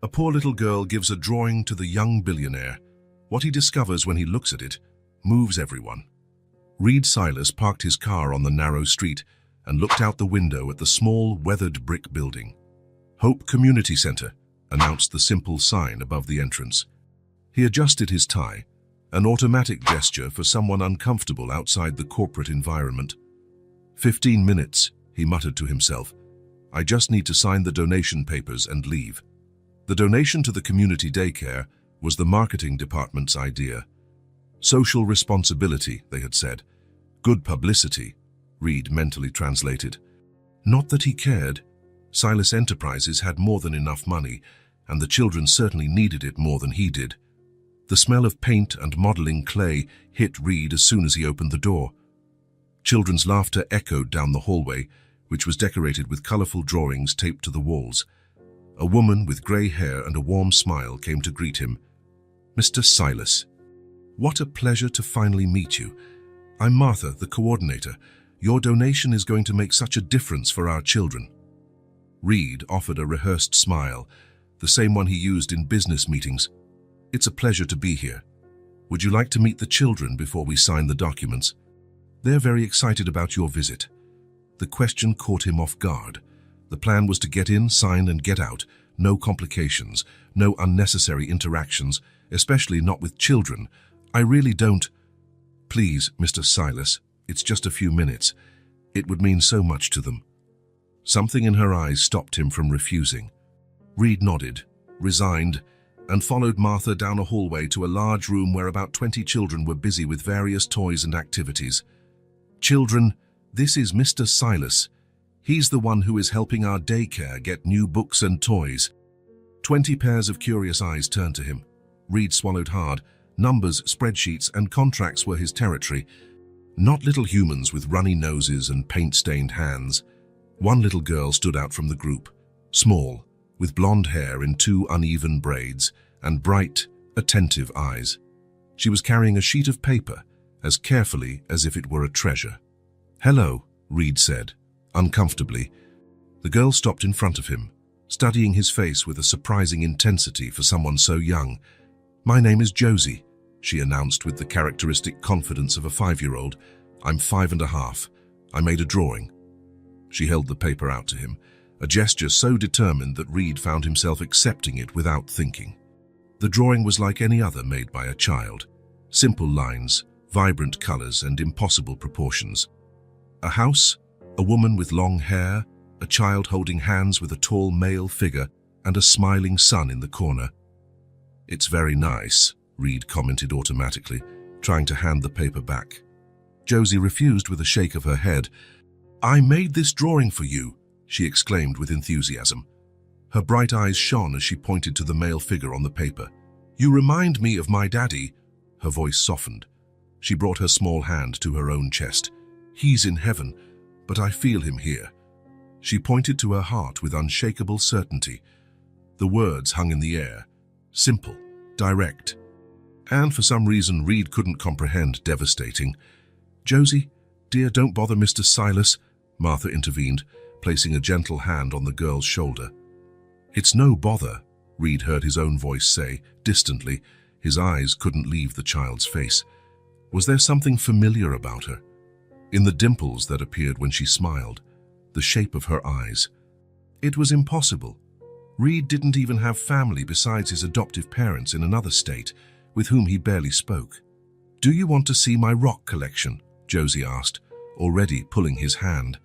A poor little girl gives a drawing to the young billionaire. What he discovers when he looks at it moves everyone. Reed Silas parked his car on the narrow street and looked out the window at the small, weathered brick building. Hope Community Center, announced the simple sign above the entrance. He adjusted his tie, an automatic gesture for someone uncomfortable outside the corporate environment. 15 minutes, he muttered to himself. I just need to sign the donation papers and leave. The donation to the community daycare was the marketing department's idea. Social responsibility, they had said. Good publicity, Reed mentally translated. Not that he cared. Silas Enterprises had more than enough money, and the children certainly needed it more than he did. The smell of paint and modeling clay hit Reed as soon as he opened the door. Children's laughter echoed down the hallway, which was decorated with colorful drawings taped to the walls. A woman with gray hair and a warm smile came to greet him. Mr. Silas. What a pleasure to finally meet you. I'm Martha, the coordinator. Your donation is going to make such a difference for our children. Reed offered a rehearsed smile, the same one he used in business meetings. It's a pleasure to be here. Would you like to meet the children before we sign the documents? They're very excited about your visit. The question caught him off guard. The plan was to get in, sign, and get out. No complications, no unnecessary interactions, especially not with children. I really don't. Please, Mr. Silas, it's just a few minutes. It would mean so much to them. Something in her eyes stopped him from refusing. Reed nodded, resigned, and followed Martha down a hallway to a large room where about 20 children were busy with various toys and activities. Children, this is Mr. Silas. He's the one who is helping our daycare get new books and toys. 20 pairs of curious eyes turned to him. Reed swallowed hard. Numbers, spreadsheets, and contracts were his territory. Not little humans with runny noses and paint-stained hands. One little girl stood out from the group, small, with blonde hair in 2 uneven braids and bright, attentive eyes. She was carrying a sheet of paper, as carefully as if it were a treasure. Hello, Reed said, uncomfortably. The girl stopped in front of him, studying his face with a surprising intensity for someone so young. My name is Josie, she announced with the characteristic confidence of a 5-year-old. I'm 5.5. I made a drawing. She held the paper out to him, a gesture so determined that Reed found himself accepting it without thinking. The drawing was like any other made by a child. Simple lines, vibrant colors, and impossible proportions. A house, a woman with long hair, a child holding hands with a tall male figure, and a smiling sun in the corner. It's very nice, Reed commented automatically, trying to hand the paper back. Josie refused with a shake of her head. I made this drawing for you, she exclaimed with enthusiasm. Her bright eyes shone as she pointed to the male figure on the paper. You remind me of my daddy. Her voice softened. She brought her small hand to her own chest. He's in heaven, but I feel him here. She pointed to her heart with unshakable certainty. The words hung in the air, simple, direct, and for some reason Reed couldn't comprehend devastating. Josie, dear, don't bother Mr. Silas, Martha intervened, placing a gentle hand on the girl's shoulder. It's no bother, Reed heard his own voice say, distantly. His eyes couldn't leave the child's face. Was there something familiar about her? In the dimples that appeared when she smiled, the shape of her eyes. It was impossible. Reed didn't even have family besides his adoptive parents in another state, with whom he barely spoke. Do you want to see my rock collection? Josie asked, already pulling his hand.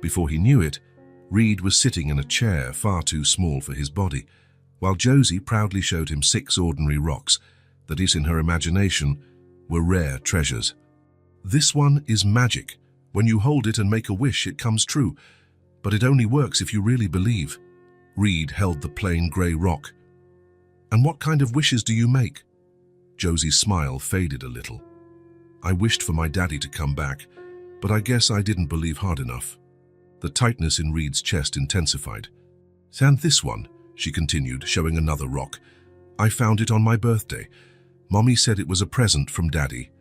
Before he knew it, Reed was sitting in a chair far too small for his body, while Josie proudly showed him 6 ordinary rocks that, in her imagination, were rare treasures. This one is magic. When you hold it and make a wish, it comes true, but it only works if you really believe. Reed held the plain grey rock. And what kind of wishes do you make? Josie's smile faded a little. I wished for my daddy to come back, but I guess I didn't believe hard enough. The tightness in Reed's chest intensified. And this one, she continued, showing another rock. I found it on my birthday. Mommy said it was a present from Daddy.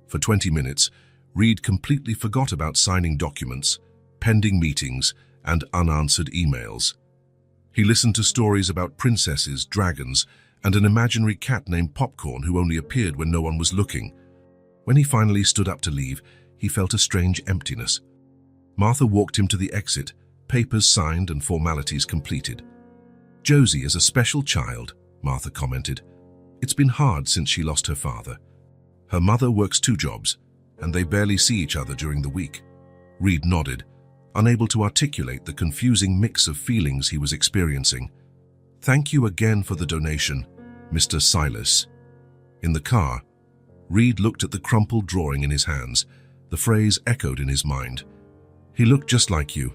For 20 minutes, Reed completely forgot about signing documents, pending meetings, and unanswered emails. He listened to stories about princesses, dragons, and an imaginary cat named Popcorn who only appeared when no one was looking. When he finally stood up to leave, he felt a strange emptiness. Martha walked him to the exit, papers signed and formalities completed. "Josie is a special child," Martha commented. "It's been hard since she lost her father. Her mother works 2 jobs, and they barely see each other during the week." Reed nodded, unable to articulate the confusing mix of feelings he was experiencing. "Thank you again for the donation, Mr. Silas." In the car, Reed looked at the crumpled drawing in his hands. The phrase echoed in his mind. "He looked just like you."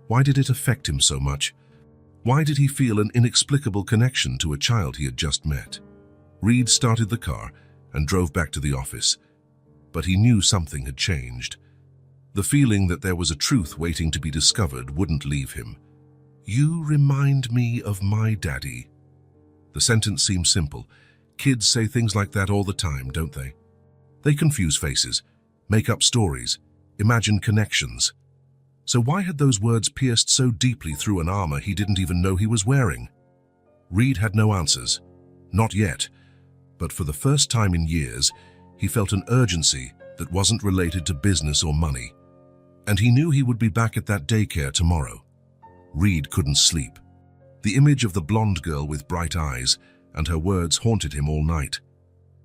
Why did it affect him so much? Why did he feel an inexplicable connection to a child he had just met? Reed started the car and drove back to the office, but he knew something had changed. The feeling that there was a truth waiting to be discovered wouldn't leave him. "You remind me of my daddy." The sentence seemed simple. Kids say things like that all the time, don't they? They confuse faces, make up stories, imagine connections. So why had those words pierced so deeply through an armor he didn't even know he was wearing? Reed had no answers. Not yet. But for the first time in years, he felt an urgency that wasn't related to business or money. And he knew he would be back at that daycare tomorrow. Reed couldn't sleep. The image of the blonde girl with bright eyes and her words haunted him all night.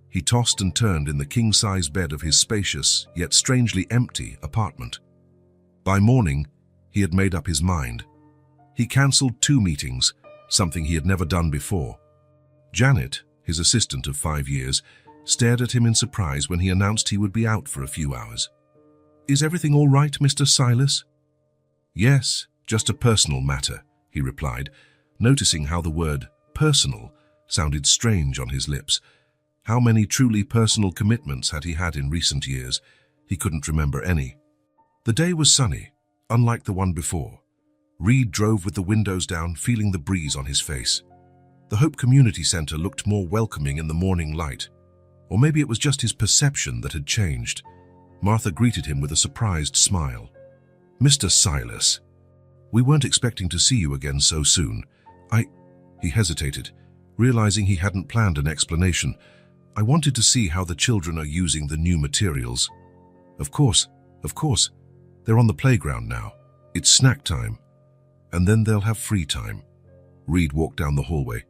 He tossed and turned in the king-size bed of his spacious, yet strangely empty, apartment. By morning, he had made up his mind. He cancelled 2 meetings, something he had never done before. Janet, his assistant of 5 years, stared at him in surprise when he announced he would be out for a few hours. "Is everything all right, Mr. Silas?" "Yes, just a personal matter," he replied, noticing how the word personal sounded strange on his lips. How many truly personal commitments had he had in recent years? He couldn't remember any. The day was sunny, unlike the one before. Reed drove with the windows down, feeling the breeze on his face. The Hope Community Center looked more welcoming in the morning light. Or maybe it was just his perception that had changed. Martha greeted him with a surprised smile. "Mr. Silas, we weren't expecting to see you again so soon. He hesitated, realizing he hadn't planned an explanation. "I wanted to see how the children are using the new materials." Of course. They're on the playground now. It's snack time. And then they'll have free time." Reed walked down the hallway,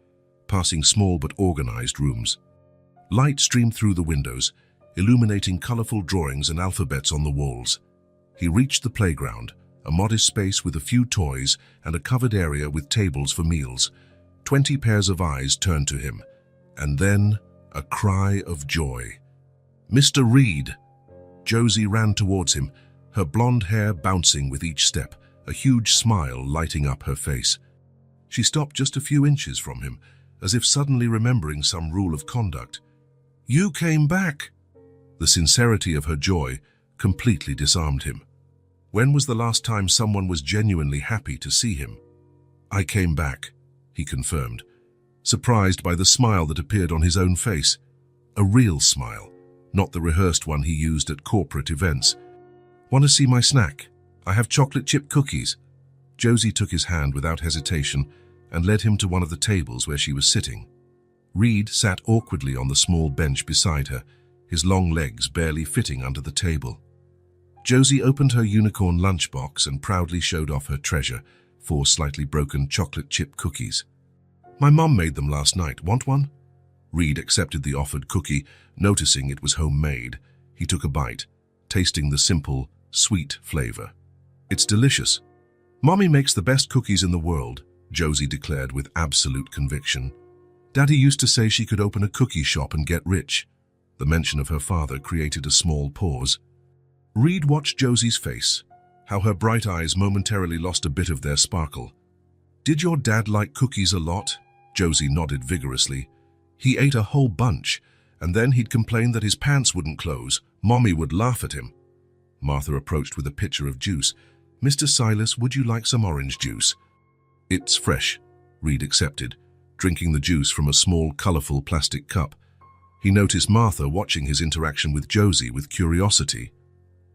passing small but organized rooms. Light streamed through the windows, illuminating colorful drawings and alphabets on the walls. He reached the playground, a modest space with a few toys and a covered area with tables for meals. 20 pairs of eyes turned to him, and then a cry of joy. "Mr. Reed!" Josie ran towards him, her blonde hair bouncing with each step, a huge smile lighting up her face. She stopped just a few inches from him, as if suddenly remembering some rule of conduct. "You came back!" The sincerity of her joy completely disarmed him. When was the last time someone was genuinely happy to see him? "I came back," he confirmed, surprised by the smile that appeared on his own face. A real smile, not the rehearsed one he used at corporate events. "Want to see my snack? I have chocolate chip cookies." Josie took his hand without hesitation and led him to one of the tables where she was sitting. Reed sat awkwardly on the small bench beside her, his long legs barely fitting under the table. Josie opened her unicorn lunchbox and proudly showed off her treasure, 4 slightly broken chocolate chip cookies. "My mom made them last night. Want one?" Reed accepted the offered cookie, noticing it was homemade. He took a bite, tasting the simple, sweet flavor. "It's delicious. Mommy makes the best cookies in the world," Josie declared with absolute conviction. "Daddy used to say she could open a cookie shop and get rich." The mention of her father created a small pause. Reed watched Josie's face, how her bright eyes momentarily lost a bit of their sparkle. "Did your dad like cookies a lot?" Josie nodded vigorously. "He ate a whole bunch, and then he'd complain that his pants wouldn't close. Mommy would laugh at him." Martha approached with a pitcher of juice. "Mr. Silas, would you like some orange juice?" "It's fresh," Reed accepted, drinking the juice from a small, colorful plastic cup. He noticed Martha watching his interaction with Josie with curiosity.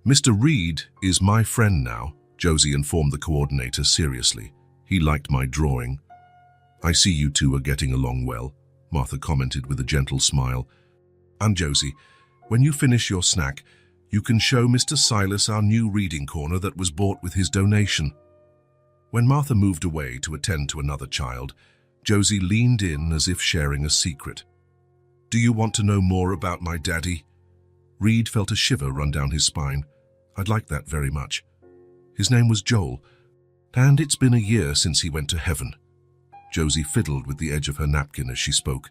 "Mr. Reed is my friend now," Josie informed the coordinator seriously. "He liked my drawing." I see you two are getting along well, Martha commented with a gentle smile. And Josie, when you finish your snack, you can show Mr. Silas our new reading corner that was bought with his donation. When Martha moved away to attend to another child, Josie leaned in as if sharing a secret. Do you want to know more about my daddy? Reed felt a shiver run down his spine. I'd like that very much. His name was Joel, and it's been a year since he went to heaven. Josie fiddled with the edge of her napkin as she spoke.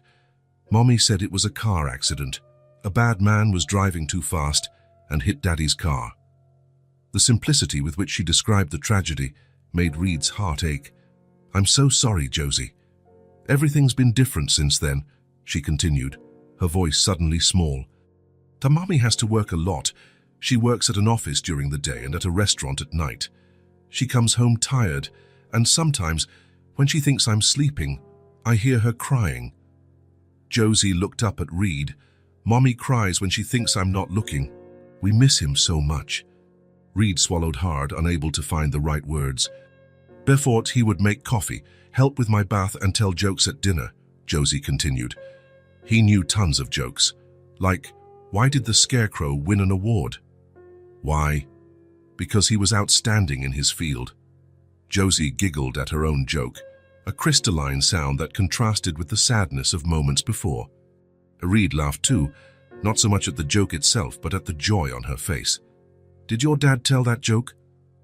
Mommy said it was a car accident. A bad man was driving too fast and hit Daddy's car. The simplicity with which she described the tragedy made Reed's heart ache. I'm so sorry, Josie. Everything's been different since then, she continued, her voice suddenly small. Mommy has to work a lot. She works at an office during the day and at a restaurant at night. She comes home tired, and sometimes, when she thinks I'm sleeping, I hear her crying. Josie looked up at Reed. Mommy cries when she thinks I'm not looking. We miss him so much. Reed swallowed hard, unable to find the right words. Before he would make coffee, help with my bath and tell jokes at dinner, Josie continued. He knew tons of jokes, like, why did the Scarecrow win an award? Why? Because he was outstanding in his field. Josie giggled at her own joke, a crystalline sound that contrasted with the sadness of moments before. Reed laughed too, not so much at the joke itself, but at the joy on her face. Did your dad tell that joke?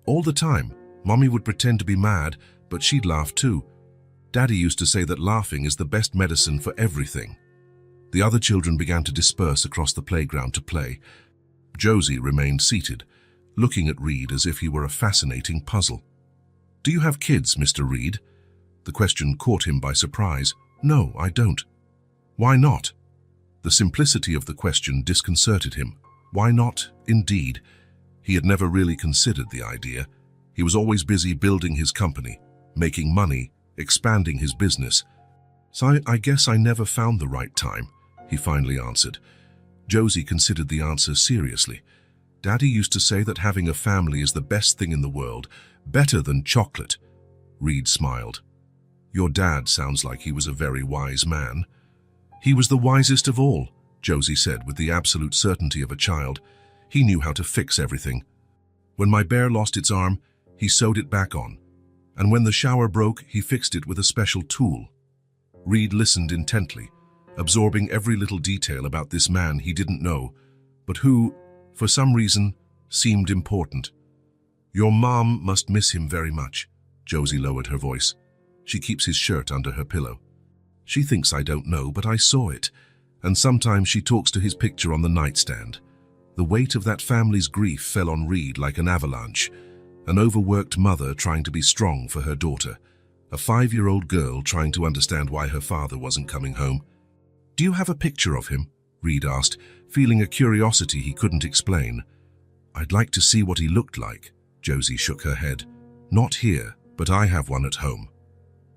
All the time. Mommy would pretend to be mad, but she'd laugh too. Daddy used to say that laughing is the best medicine for everything. The other children began to disperse across the playground to play. Josie remained seated, looking at Reed as if he were a fascinating puzzle. Do you have kids, Mr. Reed? The question caught him by surprise. No, I don't. Why not? The simplicity of the question disconcerted him. Why not, indeed? He had never really considered the idea. He was always busy building his company, making money, expanding his business. So I guess I never found the right time, he finally answered. Josie considered the answer seriously. Daddy used to say that having a family is the best thing in the world, better than chocolate. Reed smiled. Your dad sounds like he was a very wise man. He was the wisest of all, Josie said with the absolute certainty of a child. He knew how to fix everything. When my bear lost its arm, he sewed it back on. And when the shower broke, he fixed it with a special tool. Reed listened intently, absorbing every little detail about this man he didn't know, but who, for some reason, seemed important. Your mom must miss him very much, Josie lowered her voice. She keeps his shirt under her pillow. She thinks I don't know, but I saw it, and sometimes she talks to his picture on the nightstand. The weight of that family's grief fell on Reed like an avalanche, an overworked mother trying to be strong for her daughter, a 5-year-old girl trying to understand why her father wasn't coming home. Do you have a picture of him? Reed asked, feeling a curiosity he couldn't explain. I'd like to see what he looked like. Josie shook her head. Not here, but I have one at home.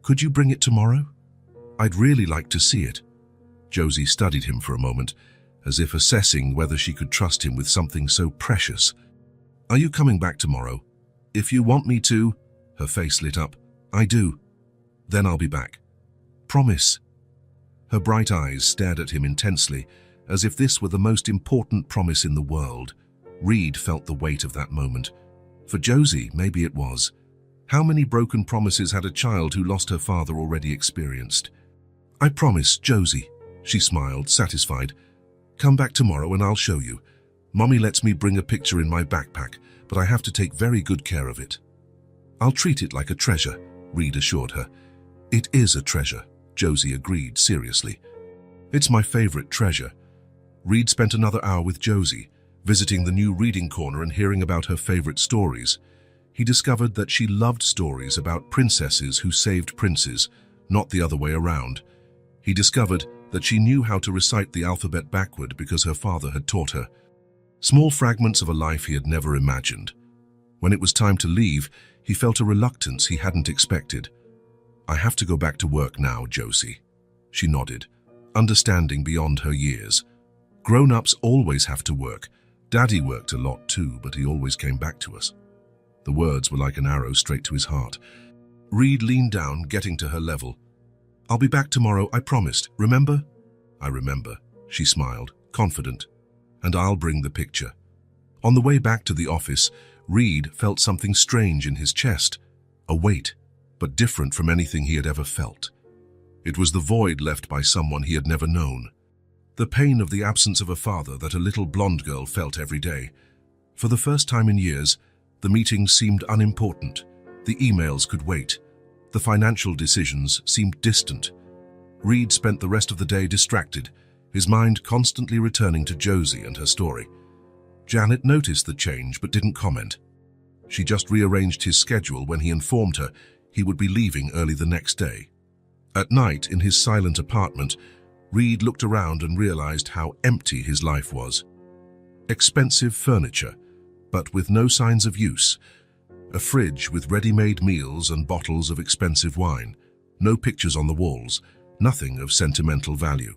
Could you bring it tomorrow? I'd really like to see it. Josie studied him for a moment, as if assessing whether she could trust him with something so precious. Are you coming back tomorrow? If you want me to. Her face lit up. I do. Then I'll be back. Promise. Her bright eyes stared at him intensely, as if this were the most important promise in the world. Reed felt the weight of that moment. For Josie, maybe it was. How many broken promises had a child who lost her father already experienced? I promise, Josie, she smiled, satisfied. Come back tomorrow and I'll show you. Mommy lets me bring a picture in my backpack, but I have to take very good care of it. I'll treat it like a treasure, Reed assured her. It is a treasure, Josie agreed seriously. It's my favorite treasure. Reed spent another hour with Josie, visiting the new reading corner and hearing about her favorite stories. He discovered that she loved stories about princesses who saved princes, not the other way around. He discovered that she knew how to recite the alphabet backward because her father had taught her. Small fragments of a life he had never imagined. When it was time to leave, he felt a reluctance he hadn't expected. I have to go back to work now, Josie. She nodded, understanding beyond her years. Grown-ups always have to work. Daddy worked a lot too, but he always came back to us. The words were like an arrow straight to his heart. Reed leaned down, getting to her level. I'll be back tomorrow, I promised. Remember? I remember, she smiled, confident. And I'll bring the picture. On the way back to the office, Reed felt something strange in his chest, a weight, but different from anything he had ever felt. It was the void left by someone he had never known. The pain of the absence of a father that a little blonde girl felt every day. For the first time in years, the meetings seemed unimportant. The emails could wait. The financial decisions seemed distant. Reed spent the rest of the day distracted, his mind constantly returning to Josie and her story. Janet noticed the change but didn't comment. She just rearranged his schedule when he informed her he would be leaving early the next day. At night, in his silent apartment, Reed looked around and realized how empty his life was. Expensive furniture, but with no signs of use. A fridge with ready-made meals and bottles of expensive wine. No pictures on the walls, nothing of sentimental value.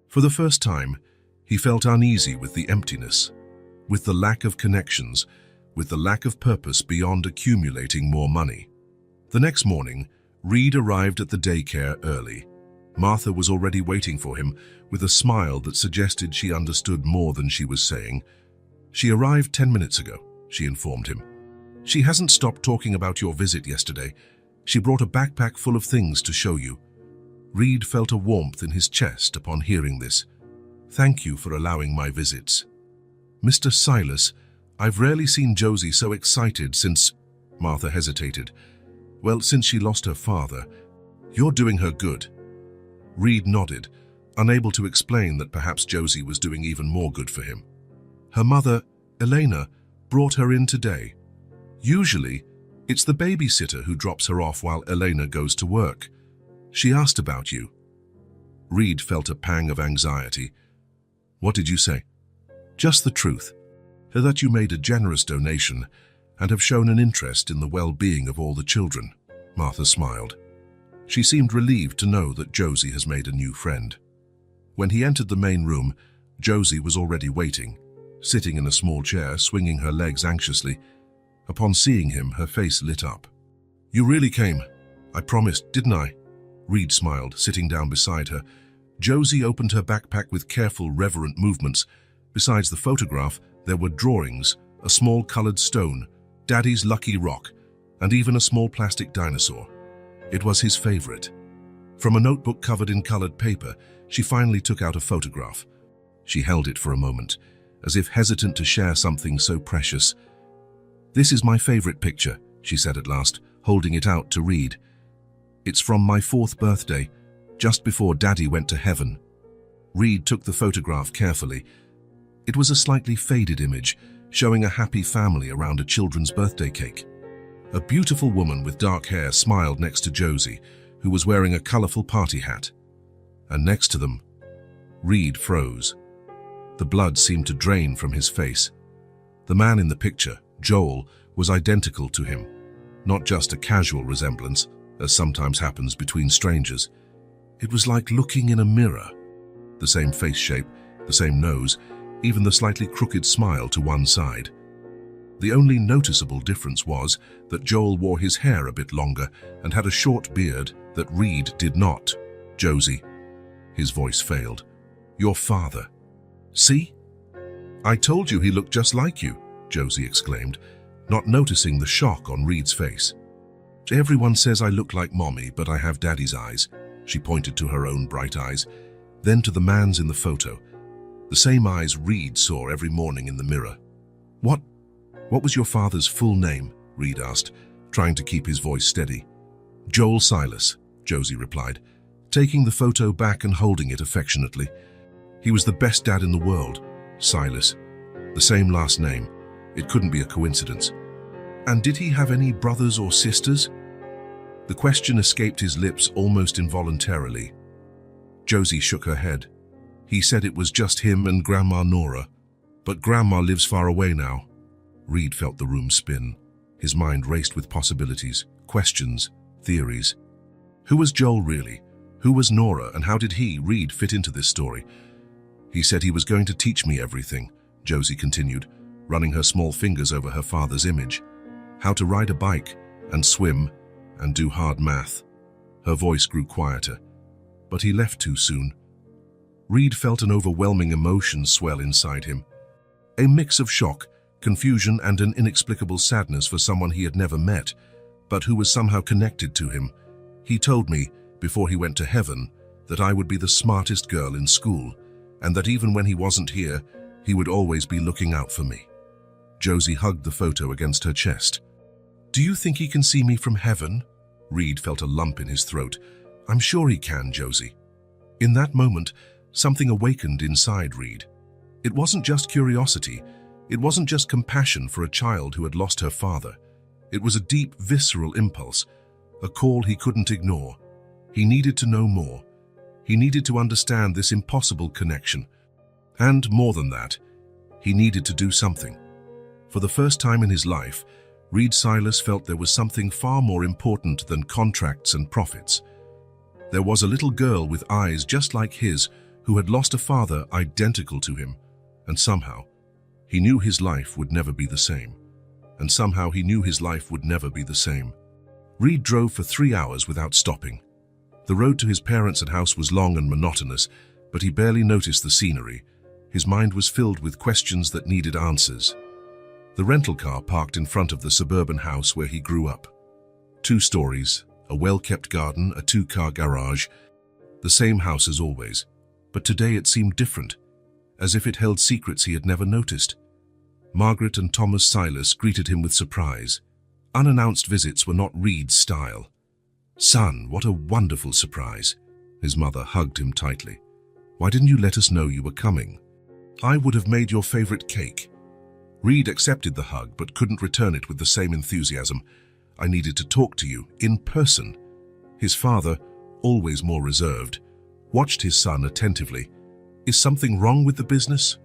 For the first time, he felt uneasy with the emptiness, with the lack of connections, with the lack of purpose beyond accumulating more money. The next morning, Reed arrived at the daycare early. Martha was already waiting for him, with a smile that suggested she understood more than she was saying. She arrived 10 minutes ago, she informed him. She hasn't stopped talking about your visit yesterday. She brought a backpack full of things to show you. Reed felt a warmth in his chest upon hearing this. Thank you for allowing my visits. Mr. Silas, I've rarely seen Josie so excited since... Martha hesitated. Well, since she lost her father. You're doing her good. Reed nodded, unable to explain that perhaps Josie was doing even more good for him. Her mother, Elena, brought her in today. Usually, it's the babysitter who drops her off while Elena goes to work. She asked about you. Reed felt a pang of anxiety. What did you say? Just the truth. That you made a generous donation and have shown an interest in the well-being of all the children. Martha smiled. She seemed relieved to know that Josie has made a new friend. When he entered the main room, Josie was already waiting, sitting in a small chair, swinging her legs anxiously. Upon seeing him, her face lit up. You really came. I promised, didn't I? Reed smiled, sitting down beside her. Josie opened her backpack with careful, reverent movements. Besides the photograph, there were drawings, a small colored stone, Daddy's lucky rock, and even a small plastic dinosaur. It was his favorite. From a notebook covered in colored paper, she finally took out a photograph. She held it for a moment, as if hesitant to share something so precious. This is my favorite picture, she said at last, holding it out to Reed. It's from my 4th birthday, just before Daddy went to heaven. Reed took the photograph carefully. It was a slightly faded image, showing a happy family around a children's birthday cake. A beautiful woman with dark hair smiled next to Josie, who was wearing a colorful party hat. And next to them, Reed froze. The blood seemed to drain from his face. The man in the picture, Joel, was identical to him. Not just a casual resemblance, as sometimes happens between strangers. It was like looking in a mirror. The same face shape, the same nose, even the slightly crooked smile to one side. The only noticeable difference was that Joel wore his hair a bit longer and had a short beard that Reed did not. Josie. His voice failed. Your father. See? I told you he looked just like you, Josie exclaimed, not noticing the shock on Reed's face. Everyone says I look like Mommy, but I have Daddy's eyes. She pointed to her own bright eyes, then to the man's in the photo. The same eyes Reed saw every morning in the mirror. What was your father's full name? Reed asked, trying to keep his voice steady. Joel Silas, Josie replied, taking the photo back and holding it affectionately. He was the best dad in the world, Silas. The same last name. It couldn't be a coincidence. And did he have any brothers or sisters? The question escaped his lips almost involuntarily. Josie shook her head. He said it was just him and Grandma Nora. But Grandma lives far away now. Reed felt the room spin. His mind raced with possibilities, questions, theories. Who was Joel really? Who was Nora, and how did he, Reed, fit into this story? He said he was going to teach me everything, Josie continued, running her small fingers over her father's image. How to ride a bike, and swim, and do hard math. Her voice grew quieter. but he left too soon. Reed felt an overwhelming emotion swell inside him. A mix of shock, confusion, and an inexplicable sadness for someone he had never met, but who was somehow connected to him. He told me, before he went to heaven, that I would be the smartest girl in school, and that even when he wasn't here, he would always be looking out for me. Josie hugged the photo against her chest. "Do you think he can see me from heaven?" Reed felt a lump in his throat. "I'm sure he can, Josie." In that moment, something awakened inside Reed. It wasn't just curiosity. It wasn't just compassion for a child who had lost her father. It was a deep, visceral impulse, a call he couldn't ignore. He needed to know more. He needed to understand this impossible connection. And more than that, he needed to do something. For the first time in his life, Reed Silas felt there was something far more important than contracts and profits. There was a little girl with eyes just like his who had lost a father identical to him, and somehow, he knew his life would never be the same. Reed drove for 3 hours without stopping. The road to his parents' house was long and monotonous, but he barely noticed the scenery. His mind was filled with questions that needed answers. The rental car parked in front of the suburban house where he grew up. 2 stories, a well-kept garden, a 2-car garage, the same house as always. But today it seemed different, as if it held secrets he had never noticed. Margaret and Thomas Silas greeted him with surprise. Unannounced visits were not Reed's style. "Son, what a wonderful surprise." His mother hugged him tightly. "Why didn't you let us know you were coming? I would have made your favorite cake." Reed accepted the hug but couldn't return it with the same enthusiasm. "I needed to talk to you, in person." His father, always more reserved, watched his son attentively. "Is something wrong with the business?"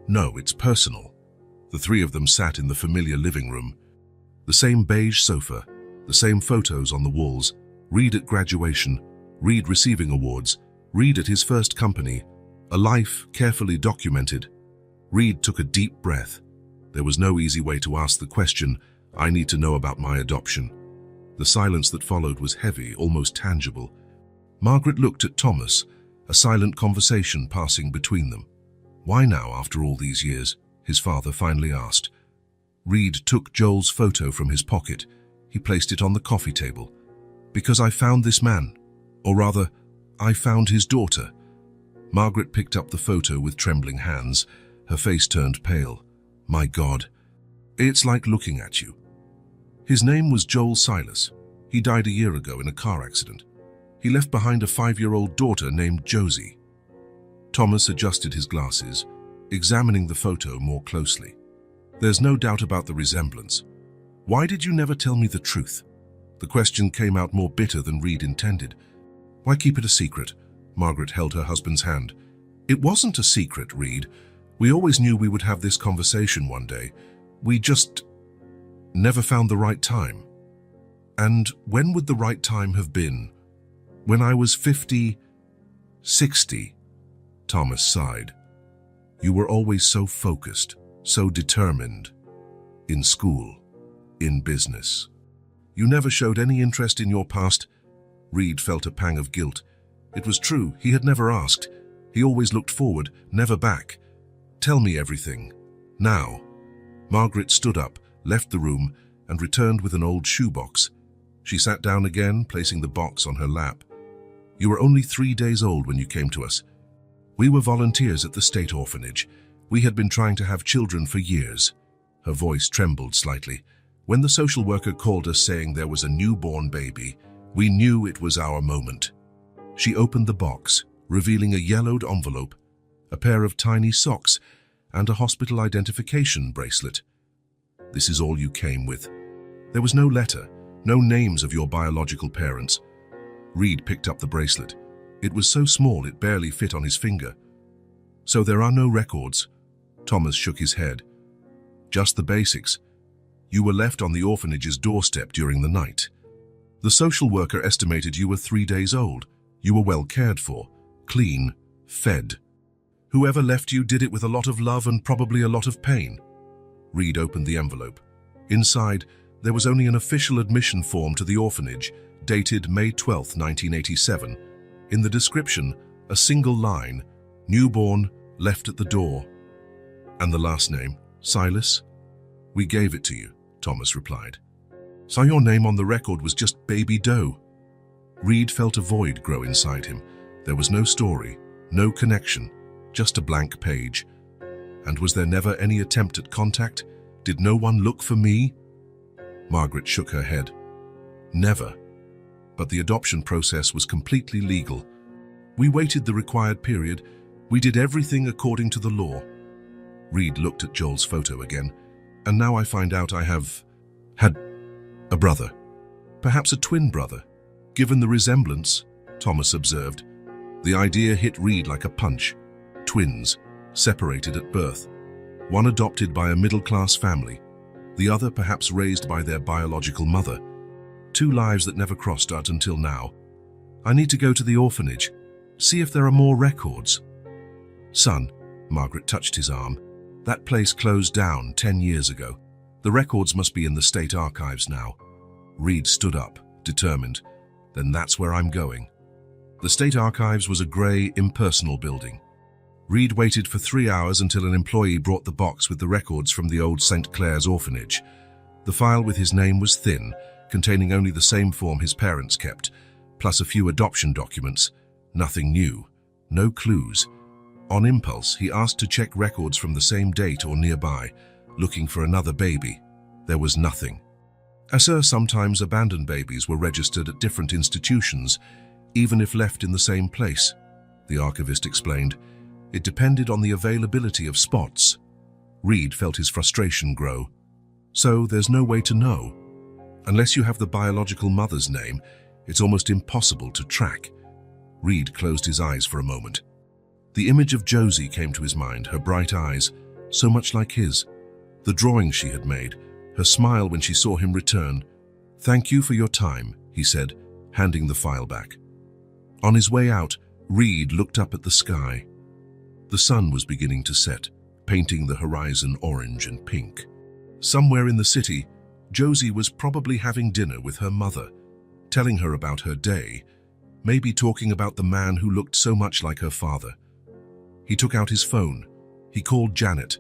"No, it's personal." The 3 of them sat in the familiar living room. The same beige sofa, the same photos on the walls. Reed at graduation, Reed receiving awards, Reed at his first company, a life carefully documented. Reed took a deep breath. There was no easy way to ask the question, "I need to know about my adoption." The silence that followed was heavy, almost tangible. Margaret looked at Thomas, a silent conversation passing between them. "Why now, after all these years?" his father finally asked. Reed took Joel's photo from his pocket. He placed it on the coffee table. "Because I found this man. Or rather, I found his daughter." Margaret picked up the photo with trembling hands. Her face turned pale. "My God, it's like looking at you." His name was Joel Silas. He died a year ago in a car accident. He left behind a 5-year-old daughter named Josie. Thomas adjusted his glasses, examining the photo more closely. "There's no doubt about the resemblance. Why did you never tell me the truth?" The question came out more bitter than Reed intended. "Why keep it a secret?" Margaret held her husband's hand. "It wasn't a secret, Reed. We always knew we would have this conversation one day. We just never found the right time." "And when would the right time have been?" "When I was 50, 60, Thomas sighed. "You were always so focused, so determined. In school, in business. You never showed any interest in your past." Reed felt a pang of guilt. It was true, he had never asked. He always looked forward, never back. "Tell me everything. Now." Margaret stood up, left the room, and returned with an old shoebox. She sat down again, placing the box on her lap. "You were only 3 days old when you came to us. We were volunteers at the state orphanage. We had been trying to have children for years." Her voice trembled slightly. "When the social worker called us saying there was a newborn baby, we knew it was our moment." She opened the box, revealing a yellowed envelope, a pair of tiny socks, and a hospital identification bracelet. "This is all you came with." There was no letter, no names of your biological parents. Reed picked up the bracelet. It was so small it barely fit on his finger. "So there are no records?" Thomas shook his head. "Just the basics. You were left on the orphanage's doorstep during the night. The social worker estimated you were 3 days old. You were well cared for, clean, fed. Whoever left you did it with a lot of love and probably a lot of pain." Reed opened the envelope. Inside, there was only an official admission form to the orphanage, dated May 12, 1987. In the description, a single line, newborn, left at the door. And the last name, Silas? We gave it to you, Thomas replied. So your name on the record was just Baby Doe. Reed felt a void grow inside him. There was no story, no connection, just a blank page. And was there never any attempt at contact? Did no one look for me? Margaret shook her head. Never. But the adoption process was completely legal. We waited the required period. We did everything according to the law. Reed looked at Joel's photo again. And now I find out I have had a brother. Perhaps a twin brother. Given the resemblance, Thomas observed. The idea hit Reed like a punch. Twins, separated at birth. One adopted by a middle-class family. The other perhaps raised by their biological mother. Two lives that never crossed out until now. I need to go to the orphanage. See if there are more records. Son, Margaret touched his arm. That place closed down 10 years ago. The records must be in the state archives now. Reed stood up, determined. Then that's where I'm going. The state archives was a grey, impersonal building. Reed waited for 3 hours until an employee brought the box with the records from the old St. Clair's orphanage. The file with his name was thin, containing only the same form his parents kept, plus a few adoption documents. Nothing new. No clues. On impulse, he asked to check records from the same date or nearby, looking for another baby. There was nothing. Sometimes abandoned babies were registered at different institutions, even if left in the same place, the archivist explained. It depended on the availability of spots. Reed felt his frustration grow. So there's no way to know. Unless you have the biological mother's name, it's almost impossible to track. Reed closed his eyes for a moment. The image of Josie came to his mind, her bright eyes, so much like his. The drawing she had made, her smile when she saw him return. Thank you for your time, he said, handing the file back. On his way out, Reed looked up at the sky. The sun was beginning to set, painting the horizon orange and pink. Somewhere in the city, Josie was probably having dinner with her mother, telling her about her day, maybe talking about the man who looked so much like her father. He took out his phone. He called Janet.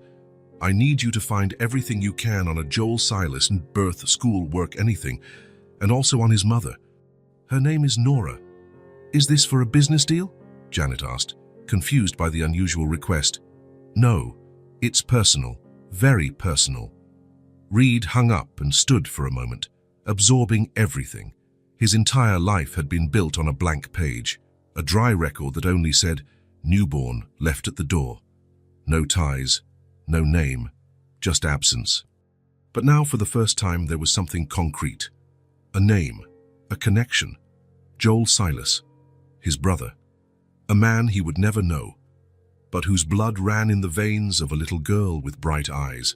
I need you to find everything you can on a Joel Silas and birth, school, work, anything, and also on his mother. Her name is Nora. Is this for a business deal? Janet asked, confused by the unusual request. No, it's personal, very personal. Reed hung up and stood for a moment, absorbing everything. His entire life had been built on a blank page, a dry record that only said, newborn, left at the door. No ties, no name, just absence. But now for the first time there was something concrete. A name, a connection. Joel Silas, his brother. A man he would never know, but whose blood ran in the veins of a little girl with bright eyes.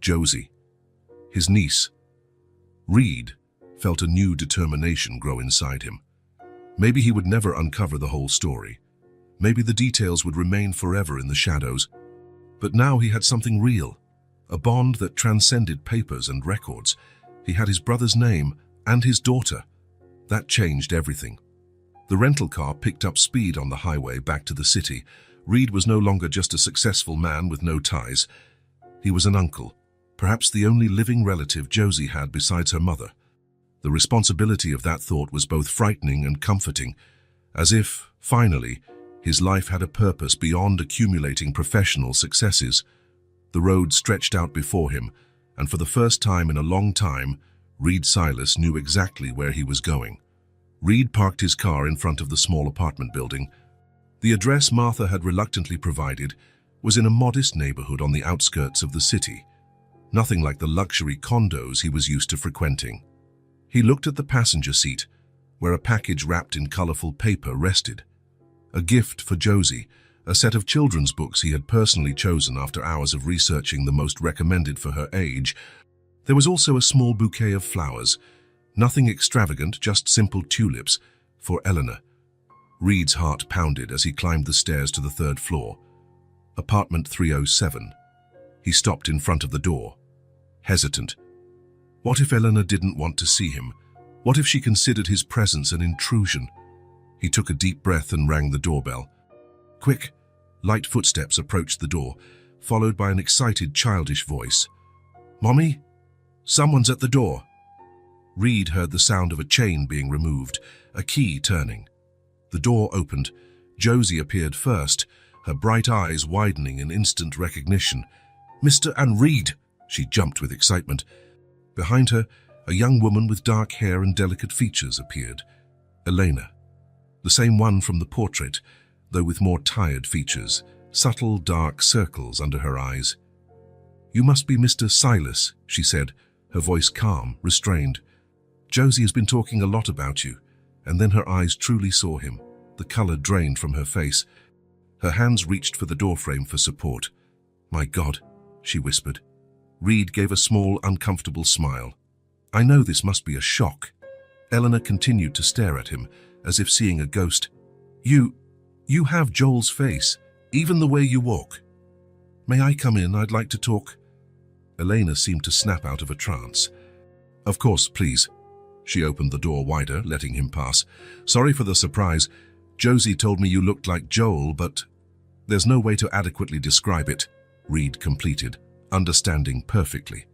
Josie, his niece. Reed felt a new determination grow inside him. Maybe he would never uncover the whole story. Maybe the details would remain forever in the shadows. But now he had something real, a bond that transcended papers and records. He had his brother's name and his daughter. That changed everything. The rental car picked up speed on the highway back to the city. Reed was no longer just a successful man with no ties. He was an uncle, perhaps the only living relative Josie had besides her mother. The responsibility of that thought was both frightening and comforting, as if, finally, his life had a purpose beyond accumulating professional successes. The road stretched out before him, and for the first time in a long time, Reed Silas knew exactly where he was going. Reed parked his car in front of the small apartment building. The address Martha had reluctantly provided was in a modest neighborhood on the outskirts of the city, nothing like the luxury condos he was used to frequenting. He looked at the passenger seat, where a package wrapped in colorful paper rested. A gift for Josie, a set of children's books he had personally chosen after hours of researching the most recommended for her age. There was also a small bouquet of flowers, nothing extravagant, just simple tulips, for Eleanor. Reed's heart pounded as he climbed the stairs to the third floor. Apartment 307. He stopped in front of the door, hesitant. What if Eleanor didn't want to see him? What if she considered his presence an intrusion? He took a deep breath and rang the doorbell. Quick, light footsteps approached the door, followed by an excited, childish voice. "Mommy? Someone's at the door." Reed heard the sound of a chain being removed, a key turning. The door opened. Josie appeared first, her bright eyes widening in instant recognition. "Mr. and Reed!" She jumped with excitement. Behind her, a young woman with dark hair and delicate features appeared. Elena. The same one from the portrait, though with more tired features, subtle dark circles under her eyes. "You must be Mr. Silas," she said, her voice calm, restrained. "Josie has been talking a lot about you." And then her eyes truly saw him. The color drained from her face. Her hands reached for the doorframe for support. "My God," she whispered. Reed gave a small, uncomfortable smile. "I know this must be a shock." Eleanor continued to stare at him, as if seeing a ghost. You have Joel's face, even the way you walk." "May I come in? I'd like to talk." Elena seemed to snap out of a trance. "Of course, please." She opened the door wider, letting him pass. "Sorry for the surprise. Josie told me you looked like Joel, but there's no way to adequately describe it," Reed completed, understanding perfectly.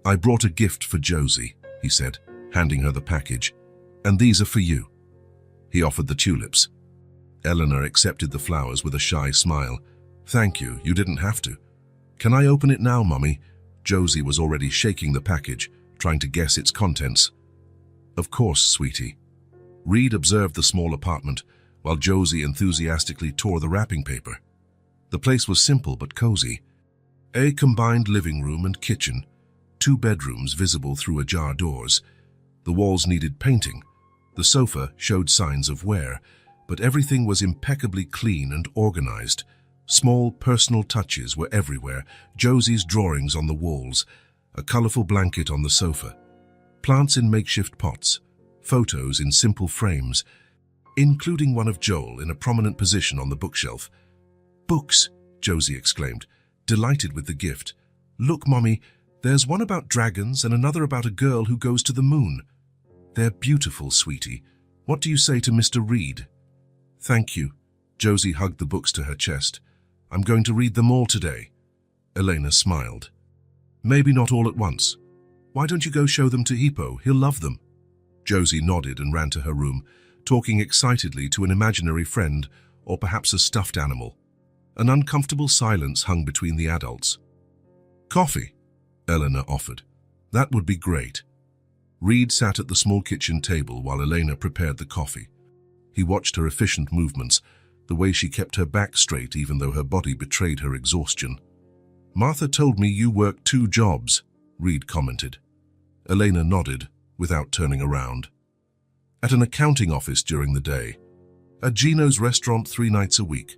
"I brought a gift for Josie," he said, handing her the package. "And these are for you." He offered the tulips. Eleanor accepted the flowers with a shy smile. "Thank you, you didn't have to." "Can I open it now, Mummy?" Josie was already shaking the package, trying to guess its contents. "Of course, sweetie." Reed observed the small apartment, while Josie enthusiastically tore the wrapping paper. The place was simple but cozy. A combined living room and kitchen, 2 bedrooms visible through ajar doors. The walls needed painting. The sofa showed signs of wear, but everything was impeccably clean and organized. Small personal touches were everywhere. Josie's drawings on the walls, a colorful blanket on the sofa, plants in makeshift pots, photos in simple frames, including one of Joel in a prominent position on the bookshelf. "Books!" Josie exclaimed, delighted with the gift. "Look, Mommy, there's one about dragons and another about a girl who goes to the moon. They're beautiful, sweetie. What do you say to Mr. Reed?" "Thank you." Josie hugged the books to her chest. "I'm going to read them all today." Elena smiled. "Maybe not all at once. Why don't you go show them to Hippo? He'll love them." Josie nodded and ran to her room, talking excitedly to an imaginary friend or perhaps a stuffed animal. An uncomfortable silence hung between the adults. "Coffee?" Eleanor offered. "That would be great." Reed sat at the small kitchen table while Elena prepared the coffee. He watched her efficient movements, the way she kept her back straight even though her body betrayed her exhaustion. "Martha told me you work 2 jobs, Reed commented. Elena nodded, without turning around. "At an accounting office during the day. At Gino's restaurant 3 nights a week.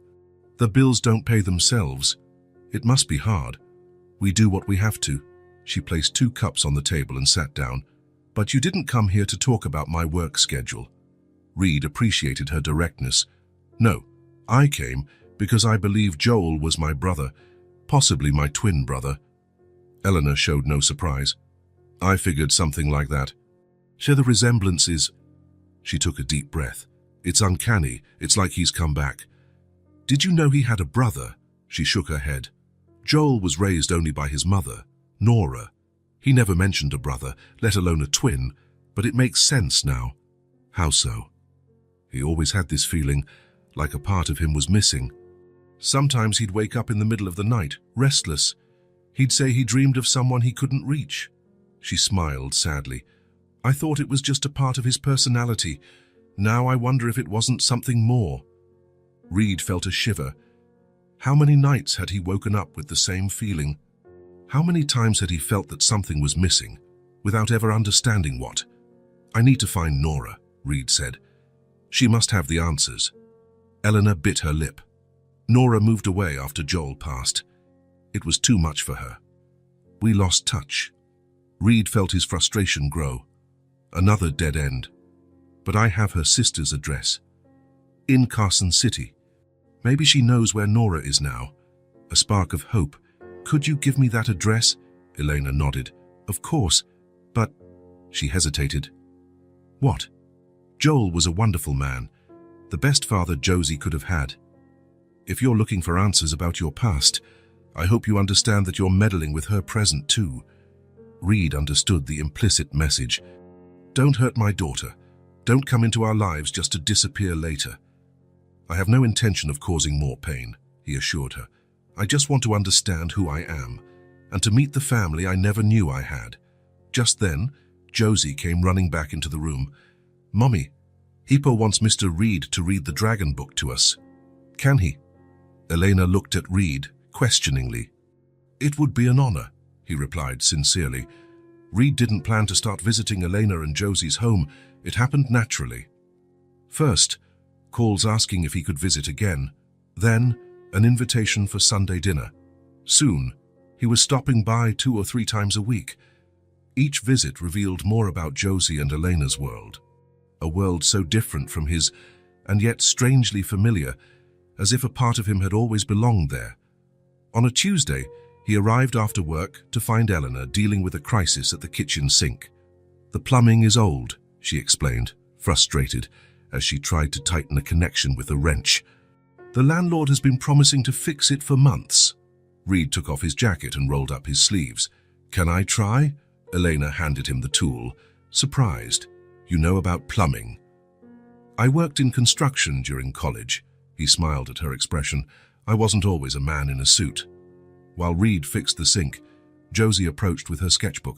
The bills don't pay themselves. It must be hard. We do what we have to." She placed 2 cups on the table and sat down. "But you didn't come here to talk about my work schedule." Reed appreciated her directness. "No, I came because I believe Joel was my brother, possibly my twin brother." Eleanor showed no surprise. "I figured something like that. Share the resemblances." She took a deep breath. "It's uncanny. It's like he's come back." "Did you know he had a brother?" She shook her head. "Joel was raised only by his mother, Nora. He never mentioned a brother, let alone a twin, but it makes sense now." "How so?" "He always had this feeling, like a part of him was missing. Sometimes he'd wake up in the middle of the night, restless. He'd say he dreamed of someone he couldn't reach." She smiled sadly. "I thought it was just a part of his personality. Now I wonder if it wasn't something more." Reed felt a shiver. How many nights had he woken up with the same feeling? How many times had he felt that something was missing, without ever understanding what? "I need to find Nora," Reed said. "She must have the answers." Eleanor bit her lip. Nora moved away after Joel passed. It was too much for her. "We lost touch." Reed felt his frustration grow. Another dead end. "But I have her sister's address. In Carson City. Maybe she knows where Nora is now." A spark of hope. "Could you give me that address?" Elena nodded. "Of course, but..." She hesitated. "What?" "Joel was a wonderful man. The best father Josie could have had. If you're looking for answers about your past, I hope you understand that you're meddling with her present too. Reed understood the implicit message. Don't hurt my daughter. Don't come into our lives just to disappear later. I have no intention of causing more pain, he assured her. I just want to understand who I am, and to meet the family I never knew I had. Just then, Josie came running back into the room. Mommy, Hippo wants Mr. Reed to read the dragon book to us. Can he? Elena looked at Reed questioningly. It would be an honor, he replied sincerely. Reed didn't plan to start visiting Elena and Josie's home. It happened naturally. First, calls asking if he could visit again. Then, an invitation for Sunday dinner. Soon, he was stopping by 2 or 3 times a week. Each visit revealed more about Josie and Elena's world. A world so different from his, and yet strangely familiar, as if a part of him had always belonged there. On a Tuesday, he arrived after work to find Eleanor dealing with a crisis at the kitchen sink. The plumbing is old, she explained, frustrated, as she tried to tighten a connection with a wrench. The landlord has been promising to fix it for months. Reed took off his jacket and rolled up his sleeves. Can I try? Elena handed him the tool, surprised. You know about plumbing? I worked in construction during college. He smiled at her expression. I wasn't always a man in a suit. While Reed fixed the sink, Josie approached with her sketchbook.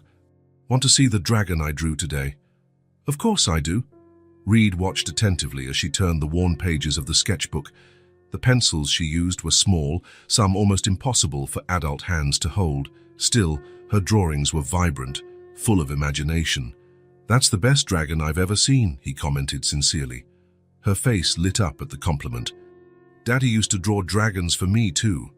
Want to see the dragon I drew today? Of course I do. Reed watched attentively as she turned the worn pages of the sketchbook. The pencils she used were small, some almost impossible for adult hands to hold. Still, her drawings were vibrant, full of imagination. That's the best dragon I've ever seen, he commented sincerely. Her face lit up at the compliment. Daddy used to draw dragons for me too.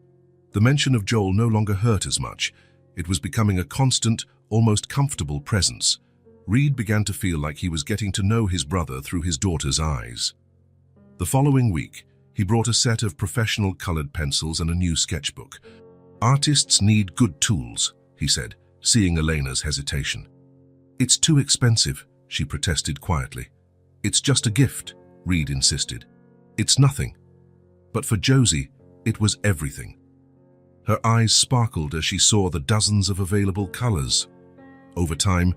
The mention of Joel no longer hurt as much. It was becoming a constant, almost comfortable presence. Reed began to feel like he was getting to know his brother through his daughter's eyes. The following week, he brought a set of professional colored pencils and a new sketchbook. Artists need good tools, he said, seeing Elena's hesitation. It's too expensive, she protested quietly. It's just a gift, Reed insisted. It's nothing. But for Josie, it was everything. Her eyes sparkled as she saw the dozens of available colors. Over time,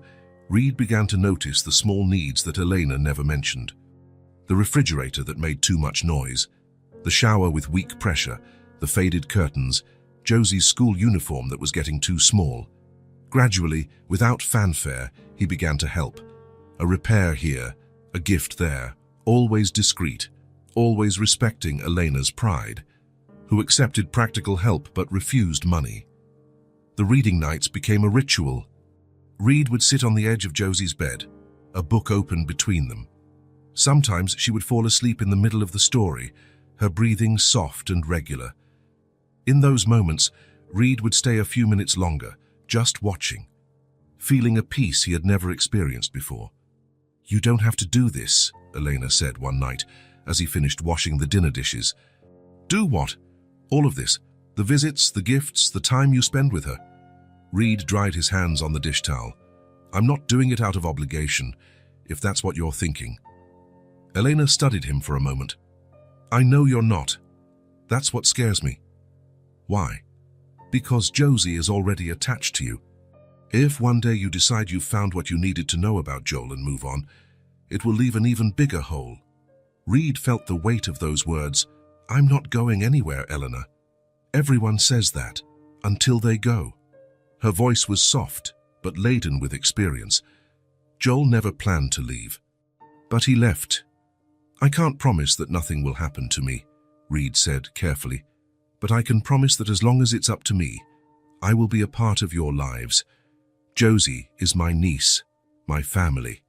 Reed began to notice the small needs that Elena never mentioned. The refrigerator that made too much noise, the shower with weak pressure, the faded curtains, Josie's school uniform that was getting too small. Gradually, without fanfare, he began to help. A repair here, a gift there, always discreet, always respecting Elena's pride, who accepted practical help but refused money. The reading nights became a ritual. Reed would sit on the edge of Josie's bed, a book open between them. Sometimes she would fall asleep in the middle of the story, her breathing soft and regular. In those moments, Reed would stay a few minutes longer, just watching, feeling a peace he had never experienced before. You don't have to do this, Elena said one night, as he finished washing the dinner dishes. Do what? All of this, the visits, the gifts, the time you spend with her. Reed dried his hands on the dish towel. I'm not doing it out of obligation, if that's what you're thinking. Elena studied him for a moment. I know you're not. That's what scares me. Why? Because Josie is already attached to you. If one day you decide you've found what you needed to know about Joel and move on, it will leave an even bigger hole. Reed felt the weight of those words. I'm not going anywhere, Eleanor. Everyone says that, until they go. Her voice was soft, but laden with experience. Joel never planned to leave. But he left. I can't promise that nothing will happen to me, Reed said carefully. But I can promise that as long as it's up to me, I will be a part of your lives. Josie is my niece, my family.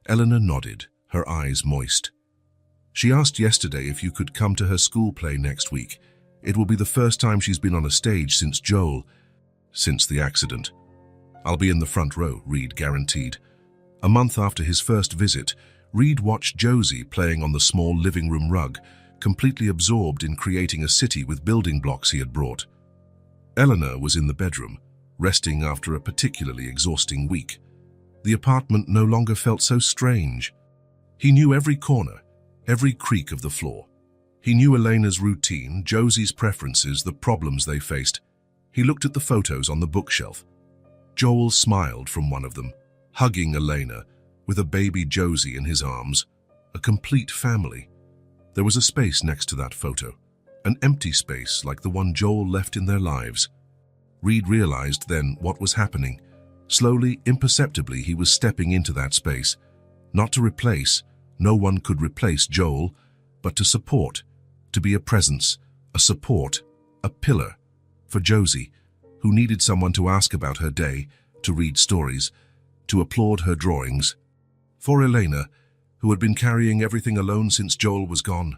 Eleanor nodded, her eyes moist. She asked yesterday if you could come to her school play next week. It will be the first time she's been on a stage since the accident. I'll be in the front row, Reed guaranteed. A month after his first visit, Reed watched Josie playing on the small living room rug, completely absorbed in creating a city with building blocks he had brought. Eleanor was in the bedroom, resting after a particularly exhausting week. The apartment no longer felt so strange. He knew every corner, every creak of the floor. He knew Elena's routine, Josie's preferences, the problems they faced. He looked at the photos on the bookshelf. Joel smiled from one of them, hugging Elena, with a baby Josie in his arms. A complete family. There was a space next to that photo, an empty space like the one Joel left in their lives. Reed realized then what was happening. Slowly, imperceptibly, he was stepping into that space. Not to replace, no one could replace Joel, but to support, to be a presence, a support, a pillar for Josie, who needed someone to ask about her day, to read stories, to applaud her drawings. For Elena, who had been carrying everything alone since Joel was gone.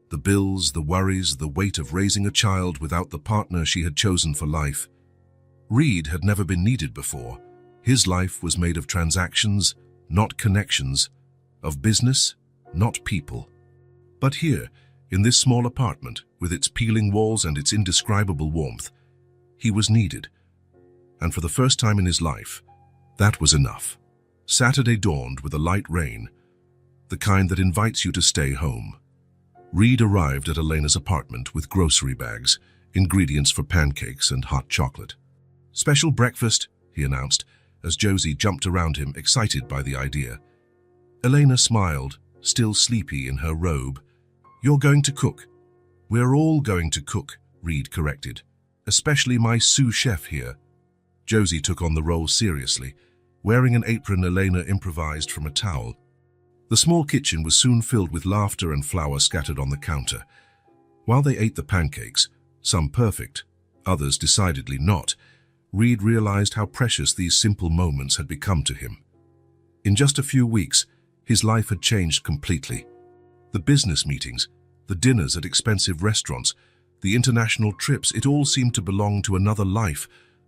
The bills, the worries, the weight of raising a child without the partner she had chosen for life. Reed had never been needed before. His life was made of transactions, not connections, of business, not people. But here, in this small apartment, with its peeling walls and its indescribable warmth, he was needed. And for the first time in his life, that was enough. Saturday dawned with a light rain, the kind that invites you to stay home. Reed arrived at Elena's apartment with grocery bags, ingredients for pancakes and hot chocolate. "Special breakfast," he announced, as Josie jumped around him, excited by the idea. Elena smiled, still sleepy in her robe. "You're going to cook." "We're all going to cook," Reed corrected. "Especially my sous chef here." Josie took on the role seriously. Wearing an apron, Elena improvised from a towel. The small kitchen was soon filled with laughter and flour scattered on the counter. While they ate the pancakes, some perfect, others decidedly not, Reed realized how precious these simple moments had become to him. In just a few weeks, his life had changed completely. The business meetings, the dinners at expensive restaurants, the international trips, it all seemed to belong to another life,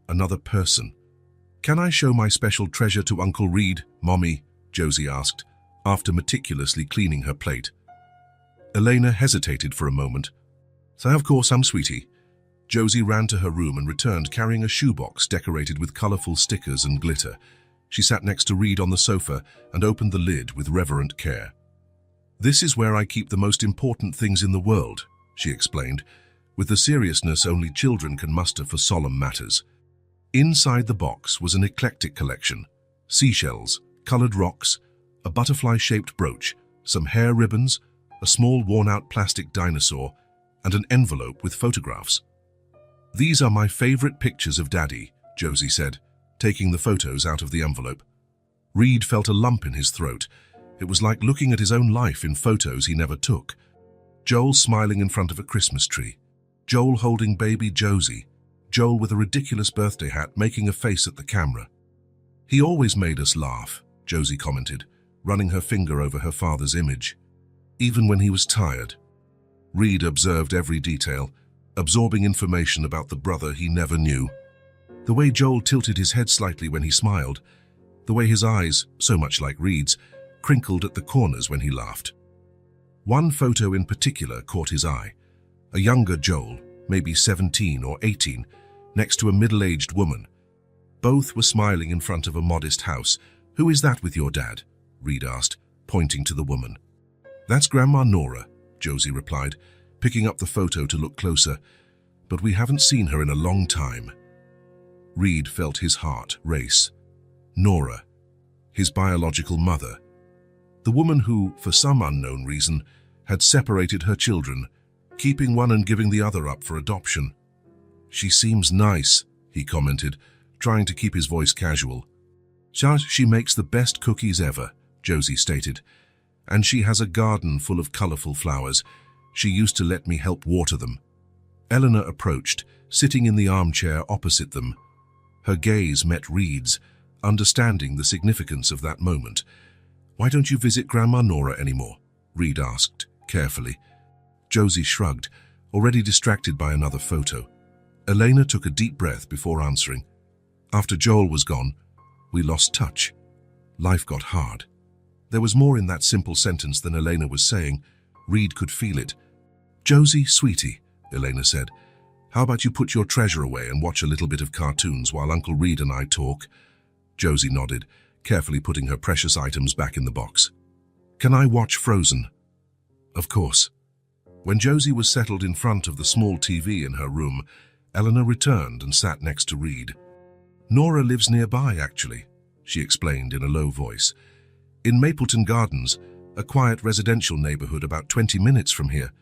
another person. "Can I show my special treasure to Uncle Reed, Mommy?" Josie asked, after meticulously cleaning her plate. Elena hesitated for a moment. "So of course, sweetie." Josie ran to her room and returned carrying a shoebox decorated with colorful stickers and glitter. She sat next to Reed on the sofa and opened the lid with reverent care. "This is where I keep the most important things in the world," she explained, with the seriousness only children can muster for solemn matters. Inside the box was an eclectic collection: seashells, colored rocks, a butterfly-shaped brooch, some hair ribbons, a small worn-out plastic dinosaur, and an envelope with photographs. "These are my favorite pictures of Daddy," Josie said, taking the photos out of the envelope. Reed felt a lump in his throat. It was like looking at his own life in photos he never took. Joel smiling in front of a Christmas tree. Joel holding baby Josie. Joel with a ridiculous birthday hat making a face at the camera. "He always made us laugh," Josie commented, running her finger over her father's image. "Even when he was tired." Reed observed every detail, absorbing information about the brother he never knew. The way Joel tilted his head slightly when he smiled, the way his eyes, so much like Reed's, crinkled at the corners when he laughed. One photo in particular caught his eye. A younger Joel, maybe 17 or 18, next to a middle-aged woman. Both were smiling in front of a modest house. "Who is that with your dad?" Reed asked, pointing to the woman. "That's Grandma Nora," Josie replied, picking up the photo to look closer. "But we haven't seen her in a long time." Reed felt his heart race. Nora, his biological mother. The woman who, for some unknown reason, had separated her children, keeping one and giving the other up for adoption. "She seems nice," he commented, trying to keep his voice casual. "She makes the best cookies ever," Josie stated. "And she has a garden full of colorful flowers. She used to let me help water them." Eleanor approached, sitting in the armchair opposite them. Her gaze met Reed's, understanding the significance of that moment. "Why don't you visit Grandma Nora anymore?" Reed asked, carefully. Josie shrugged, already distracted by another photo. Elena took a deep breath before answering. "After Joel was gone, we lost touch. Life got hard." There was more in that simple sentence than Elena was saying. Reed could feel it. "Josie, sweetie," Elena said, "how about you put your treasure away and watch a little bit of cartoons while Uncle Reed and I talk?" Josie nodded, carefully putting her precious items back in the box. "Can I watch Frozen?" Of course. When Josie was settled in front of the small TV in her room, Eleanor returned and sat next to Reed. Nora lives nearby, actually, she explained in a low voice. In Mapleton Gardens, a quiet residential neighborhood about 20 minutes from here.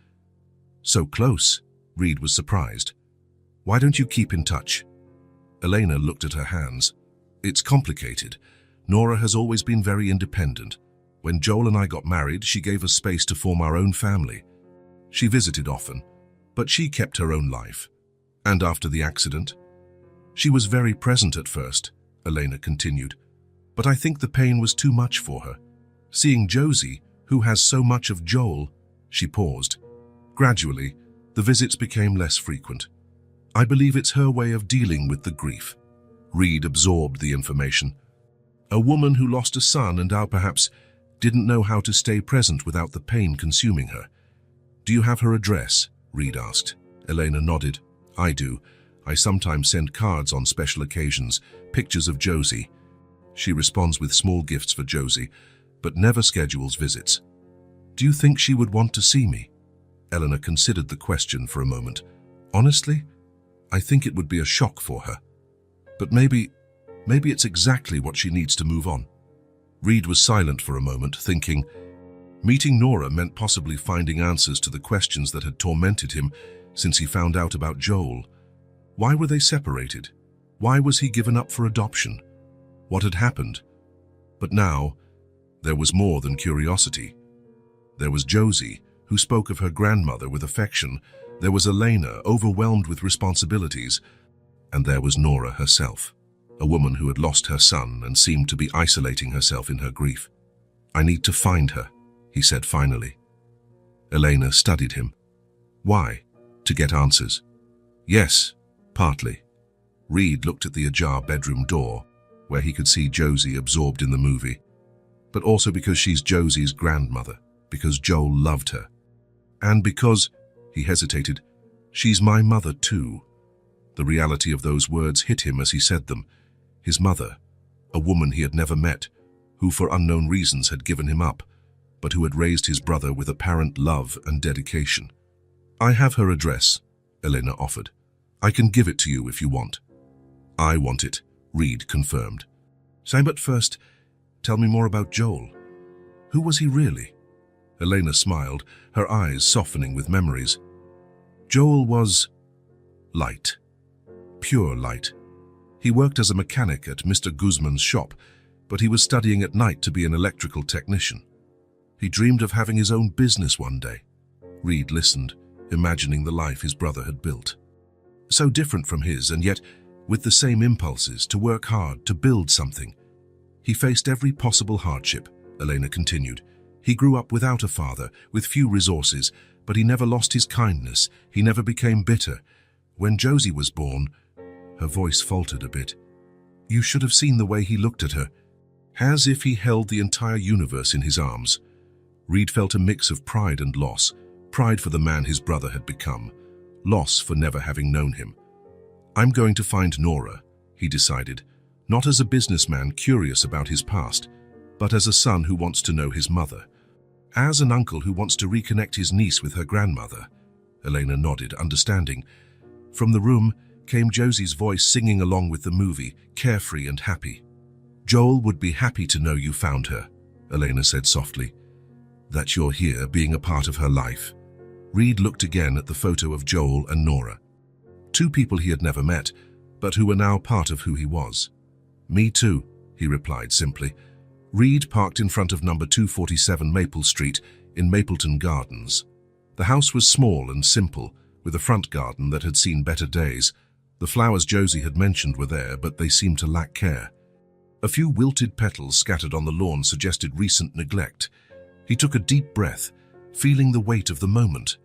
So close, Reed was surprised. Why don't you keep in touch? Elena looked at her hands. It's complicated. Nora has always been very independent. When Joel and I got married, she gave us space to form our own family. She visited often, but she kept her own life. And after the accident? She was very present at first, Elena continued. But I think the pain was too much for her. Seeing Josie, who has so much of Joel, she paused. Gradually, the visits became less frequent. I believe it's her way of dealing with the grief. Reed absorbed the information. A woman who lost a son and now perhaps didn't know how to stay present without the pain consuming her. Do you have her address? Reed asked. Elena nodded. I do. I sometimes send cards on special occasions, pictures of Josie. She responds with small gifts for Josie, but never schedules visits. Do you think she would want to see me? Eleanor considered the question for a moment. Honestly, I think it would be a shock for her. But maybe it's exactly what she needs to move on. Reed was silent for a moment, thinking. Meeting Nora meant possibly finding answers to the questions that had tormented him since he found out about Joel. Why were they separated? Why was he given up for adoption? What had happened? But now, there was more than curiosity. There was Josie, who spoke of her grandmother with affection. There was Elena, overwhelmed with responsibilities. And there was Nora herself, a woman who had lost her son and seemed to be isolating herself in her grief. I need to find her, he said finally. Elena studied him. Why? To get answers? Yes, partly. Reed looked at the ajar bedroom door, where he could see Josie absorbed in the movie. But also because she's Josie's grandmother, because Joel loved her. And because, he hesitated, she's my mother too. The reality of those words hit him as he said them. His mother, a woman he had never met, who for unknown reasons had given him up, but who had raised his brother with apparent love and dedication. I have her address, Elena offered. I can give it to you if you want. I want it, Reed confirmed. Say, but first, tell me more about Joel. Who was he really? Elena smiled, her eyes softening with memories. Joel was light. Pure light. He worked as a mechanic at Mr. Guzman's shop, but he was studying at night to be an electrical technician. He dreamed of having his own business one day. Reed listened, imagining the life his brother had built. So different from his, and yet with the same impulses to work hard, to build something. He faced every possible hardship, Elena continued. He grew up without a father, with few resources, but he never lost his kindness. He never became bitter. When Josie was born, her voice faltered a bit. You should have seen the way he looked at her, as if he held the entire universe in his arms. Reed felt a mix of pride and loss, pride for the man his brother had become, loss for never having known him. I'm going to find Nora, he decided, not as a businessman curious about his past, but as a son who wants to know his mother. As an uncle who wants to reconnect his niece with her grandmother. Elena nodded, understanding. From the room came Josie's voice singing along with the movie, carefree and happy. Joel would be happy to know you found her, Elena said softly. That you're here, being a part of her life. Reed looked again at the photo of Joel and Nora. Two people he had never met, but who were now part of who he was. Me too, he replied simply. Reed parked in front of number 247 Maple Street in Mapleton Gardens. The house was small and simple, with a front garden that had seen better days. The flowers Josie had mentioned were there, but they seemed to lack care. A few wilted petals scattered on the lawn suggested recent neglect. He took a deep breath, feeling the weight of the moment.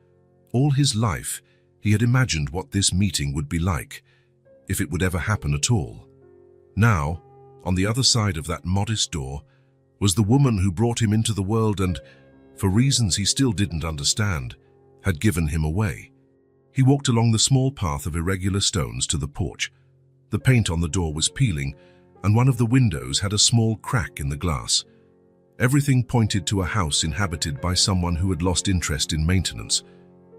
All his life, he had imagined what this meeting would be like, if it would ever happen at all. Now, on the other side of that modest door, was the woman who brought him into the world and, for reasons he still didn't understand, had given him away. He walked along the small path of irregular stones to the porch. The paint on the door was peeling, and one of the windows had a small crack in the glass. Everything pointed to a house inhabited by someone who had lost interest in maintenance.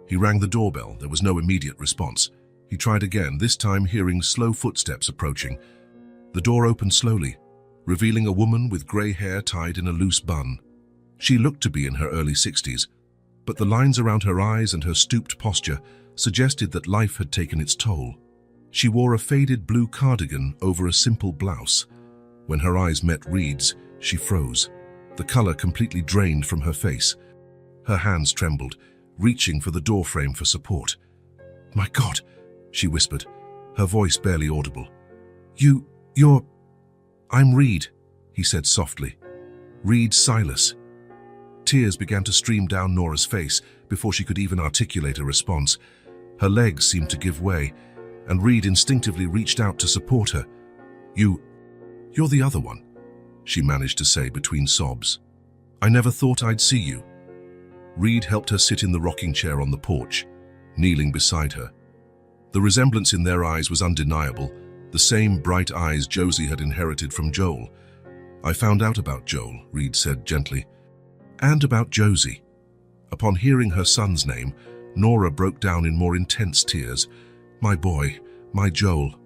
He rang the doorbell. There was no immediate response. He tried again, this time hearing slow footsteps approaching. The door opened slowly, revealing a woman with grey hair tied in a loose bun. She looked to be in her early 60s, but the lines around her eyes and her stooped posture suggested that life had taken its toll. She wore a faded blue cardigan over a simple blouse. When her eyes met Reed's, she froze, the color completely drained from her face. Her hands trembled, reaching for the doorframe for support. "My God," she whispered, her voice barely audible. "I'm Reed," he said softly. "Reed Silas." Tears began to stream down Nora's face before she could even articulate a response. Her legs seemed to give way, and Reed instinctively reached out to support her. You're the other one," she managed to say between sobs. "I never thought I'd see you." Reed helped her sit in the rocking chair on the porch, kneeling beside her. The resemblance in their eyes was undeniable, the same bright eyes Josie had inherited from Joel. "I found out about Joel," Reed said gently, "and about Josie." Upon hearing her son's name, Nora broke down in more intense tears. "My boy, my Joel.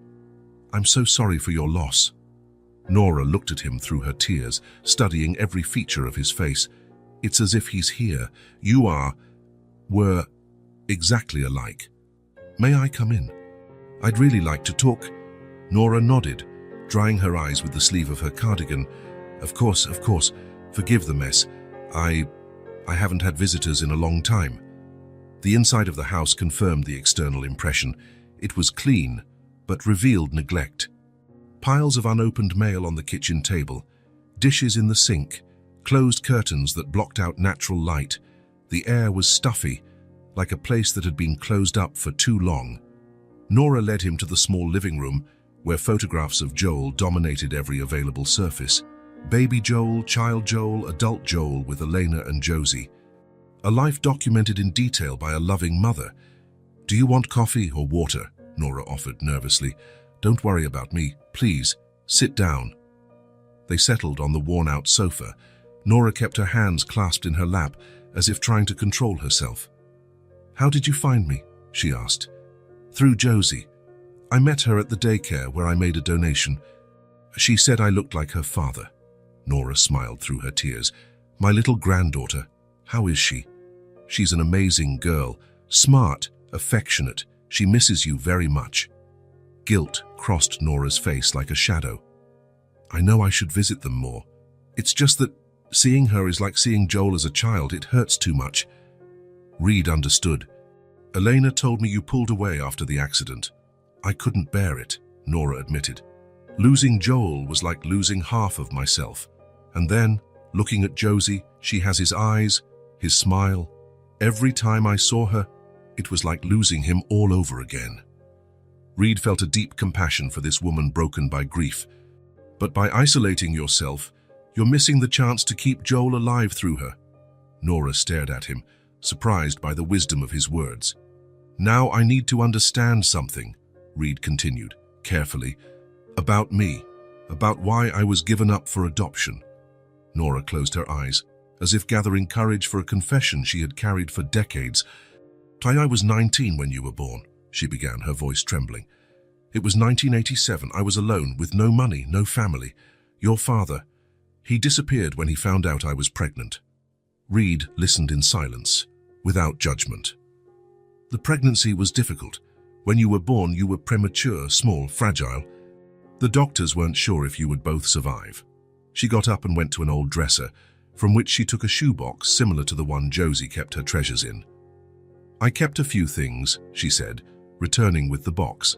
I'm so sorry for your loss." Nora looked at him through her tears, studying every feature of his face. "It's as if he's here. We're exactly alike. May I come in? I'd really like to talk." Nora nodded, drying her eyes with the sleeve of her cardigan. Of course. Forgive the mess. I haven't had visitors in a long time." The inside of the house confirmed the external impression. It was clean, but revealed neglect. Piles of unopened mail on the kitchen table, dishes in the sink, closed curtains that blocked out natural light. The air was stuffy, like a place that had been closed up for too long. Nora led him to the small living room, where photographs of Joel dominated every available surface. Baby Joel, child Joel, adult Joel with Elena and Josie. A life documented in detail by a loving mother. "Do you want coffee or water?" Nora offered nervously. "Don't worry about me. Please, sit down." They settled on the worn-out sofa. Nora kept her hands clasped in her lap, as if trying to control herself. "How did you find me?" she asked. "Through Josie. I met her at the daycare where I made a donation. She said I looked like her father." Nora smiled through her tears. "My little granddaughter, how is she?" "She's an amazing girl, smart, affectionate. She misses you very much." Guilt crossed Nora's face like a shadow. "I know I should visit them more. It's just that seeing her is like seeing Joel as a child. It hurts too much." Reed understood. "Elena told me you pulled away after the accident. I couldn't bear it," Nora admitted. "Losing Joel was like losing half of myself. And then, looking at Josie, she has his eyes, his smile. Every time I saw her, it was like losing him all over again." Reed felt a deep compassion for this woman broken by grief. "But by isolating yourself, you're missing the chance to keep Joel alive through her." Nora stared at him, surprised by the wisdom of his words. "Now I need to understand something," Reed continued, carefully. "About me, about why I was given up for adoption." Nora closed her eyes, as if gathering courage for a confession she had carried for decades. "I was 19 when you were born," she began, her voice trembling. "It was 1987. I was alone, with no money, no family. Your father, he disappeared when he found out I was pregnant." Reed listened in silence, without judgment. "The pregnancy was difficult. When you were born, you were premature, small, fragile. The doctors weren't sure if you would both survive." She got up and went to an old dresser, from which she took a shoebox similar to the one Josie kept her treasures in. "I kept a few things," she said, returning with the box.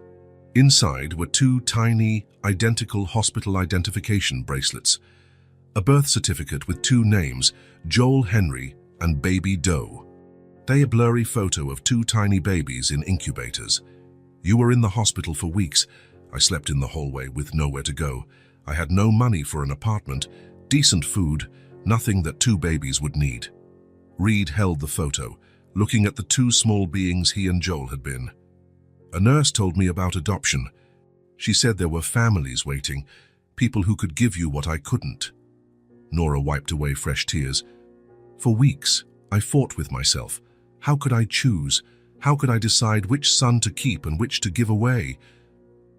Inside were 2 tiny, identical hospital identification bracelets. A birth certificate with 2 names, Joel Henry and Baby Doe. A blurry photo of 2 tiny babies in incubators. "You were in the hospital for weeks. I slept in the hallway with nowhere to go. I had no money for an apartment, decent food, nothing that 2 babies would need." Reed held the photo, looking at the 2 small beings he and Joel had been. "A nurse told me about adoption. She said there were families waiting, people who could give you what I couldn't." Nora wiped away fresh tears. For weeks, I fought with myself. How could I choose? How could I decide which son to keep and which to give away?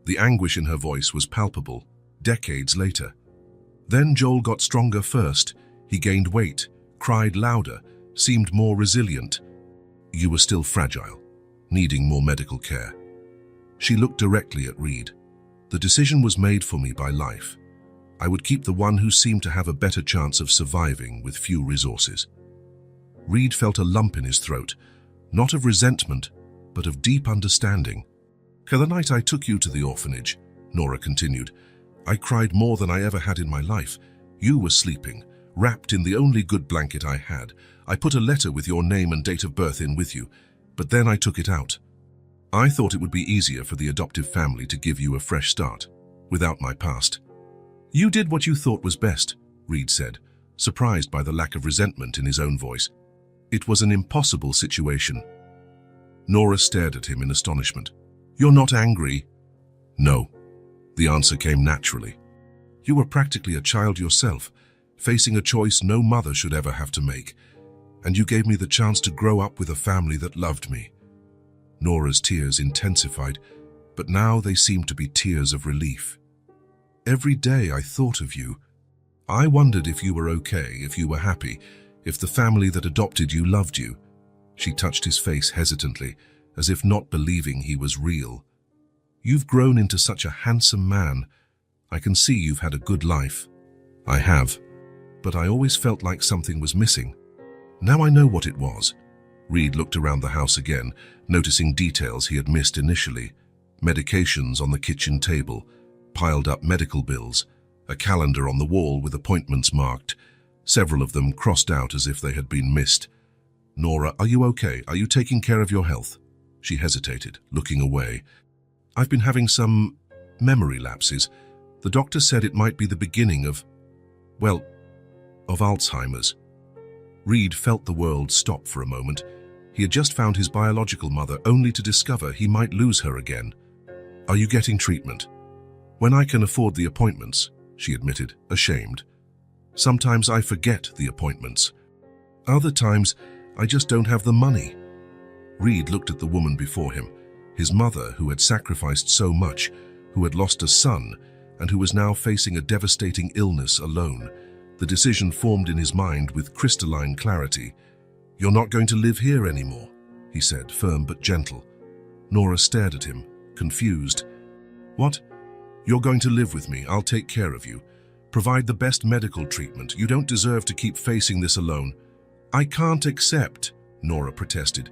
The anguish in her voice was palpable, decades later. Then Joel got stronger first. He gained weight, cried louder, seemed more resilient. You were still fragile, needing more medical care. She looked directly at Reed. The decision was made for me by life. I would keep the one who seemed to have a better chance of surviving with few resources. Reed felt a lump in his throat, not of resentment, but of deep understanding. The night I took you to the orphanage, Nora continued, I cried more than I ever had in my life. You were sleeping, wrapped in the only good blanket I had. I put a letter with your name and date of birth in with you, but then I took it out. I thought it would be easier for the adoptive family to give you a fresh start, without my past. You did what you thought was best, Reed said, surprised by the lack of resentment in his own voice. It was an impossible situation. Nora stared at him in astonishment. You're not angry? No. The answer came naturally. You were practically a child yourself, facing a choice no mother should ever have to make, and you gave me the chance to grow up with a family that loved me. Nora's tears intensified, but now they seemed to be tears of relief. Every day I thought of you. I wondered if you were okay, if you were happy, if the family that adopted you loved you. She touched his face hesitantly, as if not believing he was real. You've grown into such a handsome man. I can see you've had a good life. I have, but I always felt like something was missing. Now I know what it was. Reed looked around the house again, noticing details he had missed initially. Medications on the kitchen table, piled up medical bills, a calendar on the wall with appointments marked, several of them crossed out as if they had been missed. Nora, are you okay? Are you taking care of your health? She hesitated, looking away. I've been having some memory lapses. The doctor said it might be the beginning of Alzheimer's. Reed felt the world stop for a moment. He had just found his biological mother only to discover he might lose her again. Are you getting treatment? When I can afford the appointments, she admitted, ashamed. Sometimes I forget the appointments. Other times, I just don't have the money. Reed looked at the woman before him, his mother who had sacrificed so much, who had lost a son, and who was now facing a devastating illness alone. The decision formed in his mind with crystalline clarity. You're not going to live here anymore, he said, firm but gentle. Nora stared at him, confused. What? You're going to live with me. I'll take care of you. Provide the best medical treatment. You don't deserve to keep facing this alone. I can't accept, Nora protested.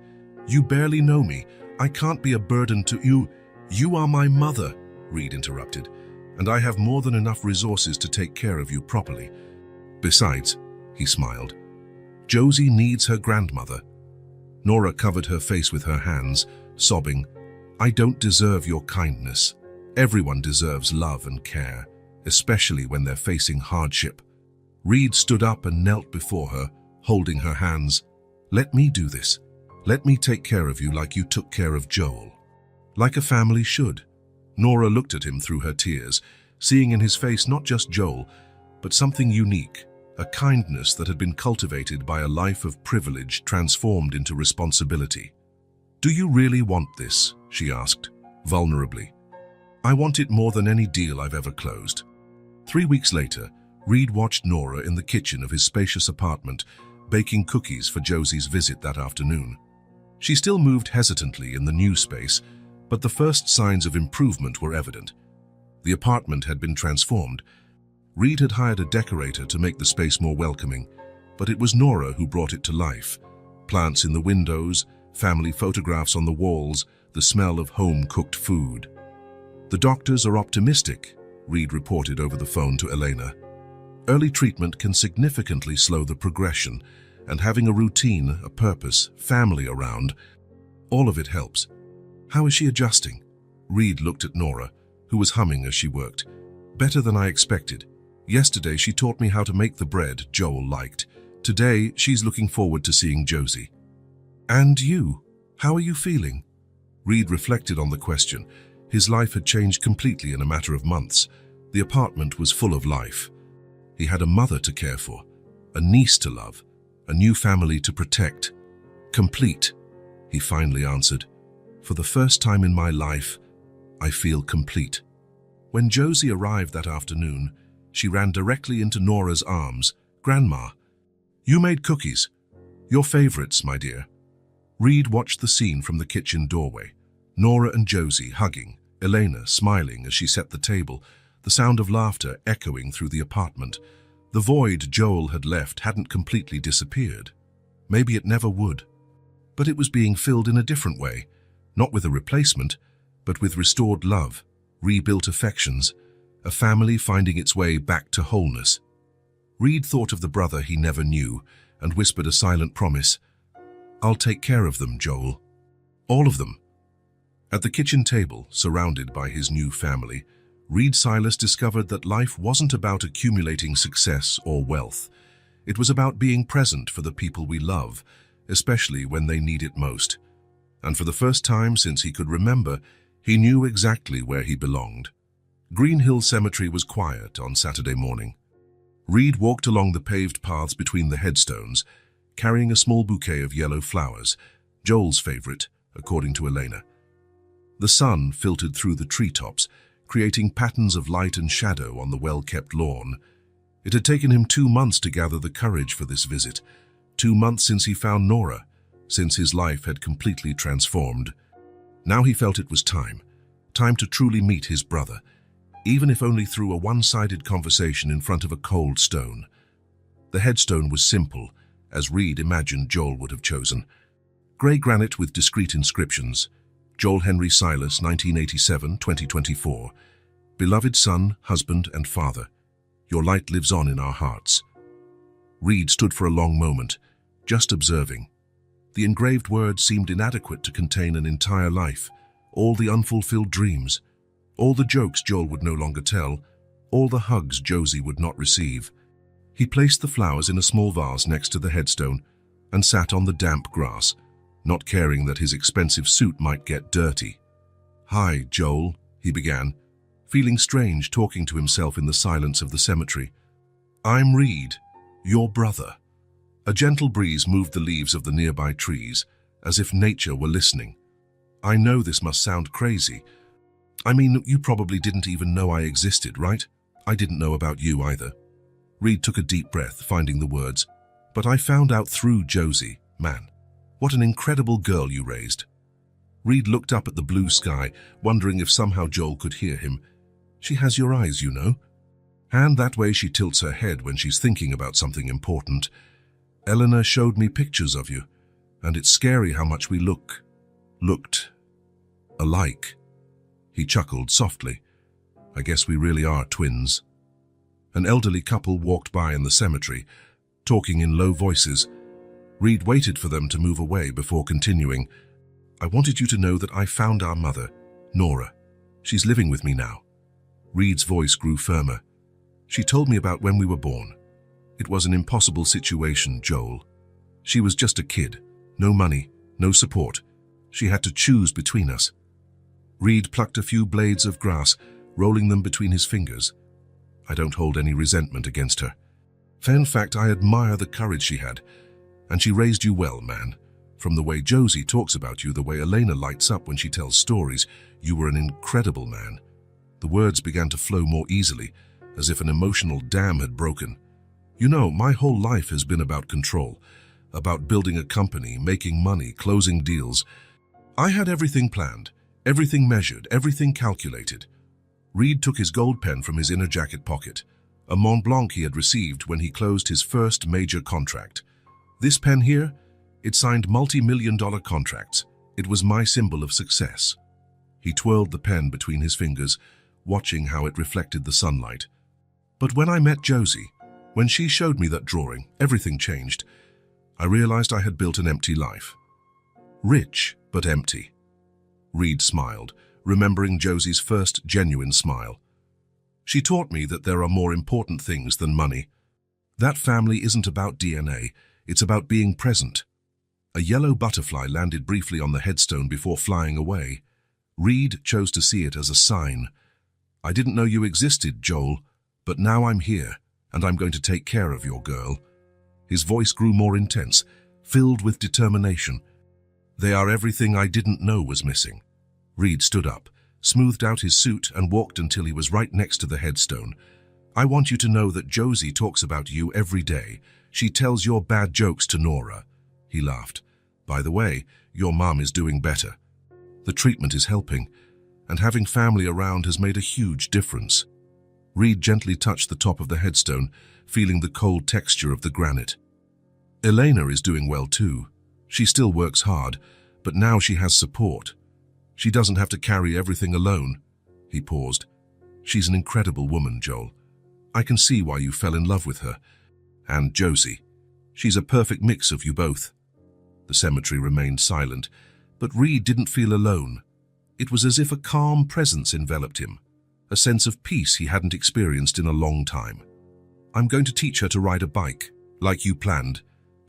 You barely know me. I can't be a burden to you. You are my mother, Reed interrupted, and I have more than enough resources to take care of you properly. Besides, he smiled, Josie needs her grandmother. Nora covered her face with her hands, sobbing, I don't deserve your kindness. Everyone deserves love and care, especially when they're facing hardship. Reed stood up and knelt before her, holding her hands. Let me do this. Let me take care of you like you took care of Joel. Like a family should. Nora looked at him through her tears, seeing in his face not just Joel, but something unique, a kindness that had been cultivated by a life of privilege transformed into responsibility. Do you really want this? She asked, vulnerably. I want it more than any deal I've ever closed. 3 weeks later, Reed watched Nora in the kitchen of his spacious apartment, baking cookies for Josie's visit that afternoon. She still moved hesitantly in the new space, but the first signs of improvement were evident. The apartment had been transformed. Reed had hired a decorator to make the space more welcoming, but it was Nora who brought it to life. Plants in the windows, family photographs on the walls, the smell of home-cooked food. The doctors are optimistic, Reed reported over the phone to Elena. Early treatment can significantly slow the progression, and having a routine, a purpose, family around, all of it helps. How is she adjusting? Reed looked at Nora, who was humming as she worked. Better than I expected. Yesterday she taught me how to make the bread Joel liked. Today she's looking forward to seeing Josie. And you? How are you feeling? Reed reflected on the question. His life had changed completely in a matter of months. The apartment was full of life. He had a mother to care for, a niece to love, a new family to protect. Complete, he finally answered. For the first time in my life, I feel complete. When Josie arrived that afternoon, she ran directly into Nora's arms. Grandma, you made cookies. Your favorites, my dear. Reed watched the scene from the kitchen doorway. Nora and Josie hugging, Elena smiling as she set the table, the sound of laughter echoing through the apartment. The void Joel had left hadn't completely disappeared. Maybe it never would. But it was being filled in a different way, not with a replacement, but with restored love, rebuilt affections, a family finding its way back to wholeness. Reed thought of the brother he never knew and whispered a silent promise. I'll take care of them, Joel. All of them. At the kitchen table, surrounded by his new family, Reed Silas discovered that life wasn't about accumulating success or wealth. It was about being present for the people we love, especially when they need it most. And for the first time since he could remember, he knew exactly where he belonged. Green Hill Cemetery was quiet on Saturday morning. Reed walked along the paved paths between the headstones, carrying a small bouquet of yellow flowers, Joel's favorite, according to Elena. The sun filtered through the treetops, creating patterns of light and shadow on the well-kept lawn. It had taken him 2 months to gather the courage for this visit, 2 months since he found Nora, since his life had completely transformed. Now he felt it was time to truly meet his brother, even if only through a one-sided conversation in front of a cold stone. The headstone was simple, as Reed imagined Joel would have chosen. Grey granite with discreet inscriptions. Joel Henry Silas, 1987-2024. Beloved son, husband, and father, your light lives on in our hearts. Reed stood for a long moment, just observing. The engraved words seemed inadequate to contain an entire life, all the unfulfilled dreams, all the jokes Joel would no longer tell, all the hugs Josie would not receive. He placed the flowers in a small vase next to the headstone and sat on the damp grass, not caring that his expensive suit might get dirty. Hi, Joel, he began, feeling strange talking to himself in the silence of the cemetery. I'm Reed, your brother. A gentle breeze moved the leaves of the nearby trees, as if nature were listening. I know this must sound crazy. I mean, you probably didn't even know I existed, right? I didn't know about you either. Reed took a deep breath, finding the words. But I found out through Josie, man. What an incredible girl you raised. Reed looked up at the blue sky, wondering if somehow Joel could hear him. She has your eyes, you know. And that way she tilts her head when she's thinking about something important. Eleanor showed me pictures of you, and it's scary how much we looked alike. He chuckled softly. I guess we really are twins. An elderly couple walked by in the cemetery, talking in low voices. Reed waited for them to move away before continuing. I wanted you to know that I found our mother, Nora. She's living with me now. Reed's voice grew firmer. She told me about when we were born. It was an impossible situation, Joel. She was just a kid. No money, no support. She had to choose between us. Reed plucked a few blades of grass, rolling them between his fingers. I don't hold any resentment against her. In fact, I admire the courage she had. And she raised you well, man. From the way Josie talks about you, the way Elena lights up when she tells stories, you were an incredible man. The words began to flow more easily, as if an emotional dam had broken. You know, my whole life has been about control, about building a company, making money, closing deals. I had everything planned, everything measured, everything calculated. Reed took his gold pen from his inner jacket pocket, a Mont Blanc he had received when he closed his first major contract. This pen here, it signed multi-million-dollar contracts. It was my symbol of success. He twirled the pen between his fingers, watching how it reflected the sunlight. But when I met Josie, when she showed me that drawing, everything changed. I realized I had built an empty life. Rich, but empty. Reed smiled, remembering Josie's first genuine smile. She taught me that there are more important things than money. That family isn't about DNA. It's about being present. A yellow butterfly landed briefly on the headstone before flying away. Reed chose to see it as a sign. I didn't know you existed, Joel, but now I'm here, and I'm going to take care of your girl." His voice grew more intense, filled with determination. "They are everything I didn't know was missing." Reed stood up, smoothed out his suit, and walked until he was right next to the headstone. "I want you to know that Josie talks about you every day. She tells your bad jokes to Nora." He laughed. "By the way, your mom is doing better. The treatment is helping, and having family around has made a huge difference." Reed gently touched the top of the headstone, feeling the cold texture of the granite. "Elena is doing well too. She still works hard, but now she has support. She doesn't have to carry everything alone." He paused. "She's an incredible woman, Joel. I can see why you fell in love with her. And Josie. She's a perfect mix of you both." The cemetery remained silent, but Reed didn't feel alone. It was as if a calm presence enveloped him, a sense of peace he hadn't experienced in a long time. "I'm going to teach her to ride a bike, like you planned.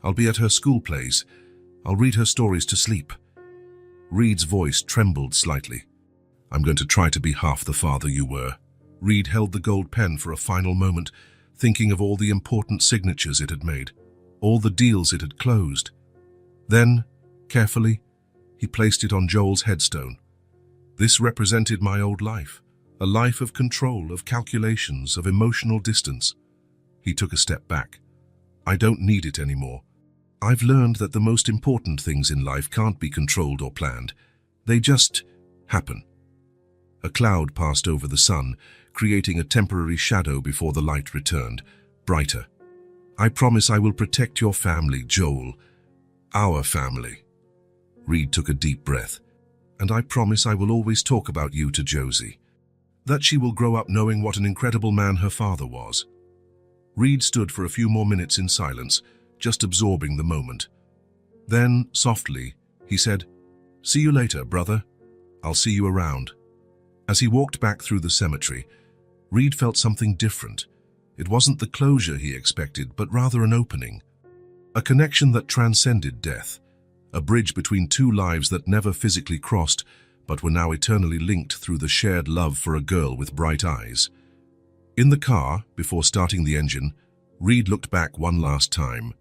I'll be at her school plays. I'll read her stories to sleep." Reed's voice trembled slightly. "I'm going to try to be half the father you were." Reed held the gold pen for a final moment, thinking of all the important signatures it had made, all the deals it had closed. Then, carefully, he placed it on Joel's headstone. "This represented my old life, a life of control, of calculations, of emotional distance." He took a step back. "I don't need it anymore. I've learned that the most important things in life can't be controlled or planned. They just happen." A cloud passed over the sun, creating a temporary shadow before the light returned, brighter. "I promise I will protect your family, Joel. Our family." Reed took a deep breath. "And I promise I will always talk about you to Josie. That she will grow up knowing what an incredible man her father was." Reed stood for a few more minutes in silence, just absorbing the moment. Then, softly, he said, "See you later, brother. I'll see you around." As he walked back through the cemetery, Reed felt something different. It wasn't the closure he expected, but rather an opening. A connection that transcended death. A bridge between two lives that never physically crossed, but were now eternally linked through the shared love for a girl with bright eyes. In the car, before starting the engine, Reed looked back one last time.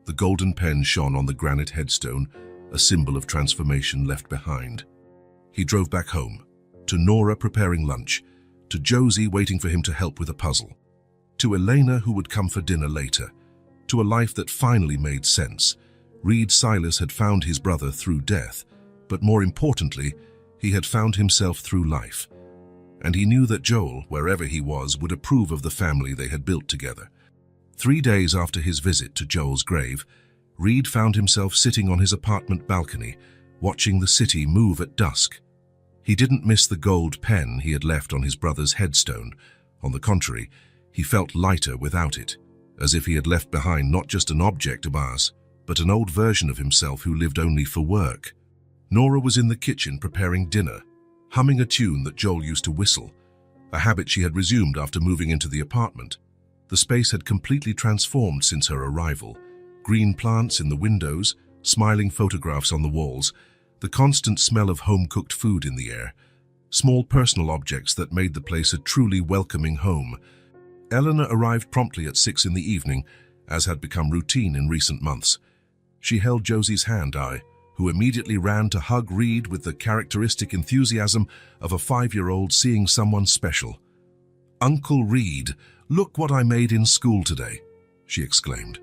The golden pen shone on the granite headstone, a symbol of transformation left behind. He drove back home, to Nora preparing lunch, to Josie waiting for him to help with a puzzle, to Elena who would come for dinner later, to a life that finally made sense. Reed Silas had found his brother through death, but more importantly, he had found himself through life. And he knew that Joel, wherever he was, would approve of the family they had built together. 3 days after his visit to Joel's grave, Reed found himself sitting on his apartment balcony, watching the city move at dusk. He didn't miss the gold pen he had left on his brother's headstone. On the contrary, he felt lighter without it, as if he had left behind not just an object of ours, but an old version of himself who lived only for work. Nora was in the kitchen preparing dinner, humming a tune that Joel used to whistle, a habit she had resumed after moving into the apartment. The space had completely transformed since her arrival. Green plants in the windows, smiling photographs on the walls, the constant smell of home-cooked food in the air, small personal objects that made the place a truly welcoming home. Eleanor arrived promptly at 6 in the evening, as had become routine in recent months. She held Josie's hand, who immediately ran to hug Reed with the characteristic enthusiasm of a 5-year-old seeing someone special. "Uncle Reed, look what I made in school today," she exclaimed,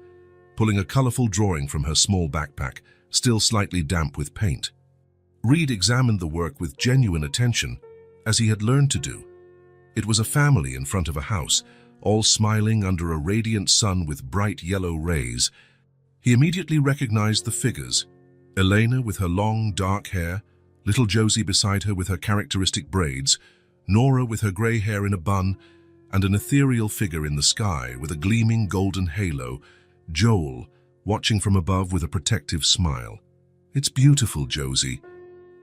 pulling a colorful drawing from her small backpack, still slightly damp with paint. Reed examined the work with genuine attention, as he had learned to do. It was a family in front of a house, all smiling under a radiant sun with bright yellow rays. He immediately recognized the figures: Elena with her long, dark hair, little Josie beside her with her characteristic braids, Nora with her gray hair in a bun, and an ethereal figure in the sky with a gleaming golden halo, Joel, watching from above with a protective smile. "It's beautiful, Josie.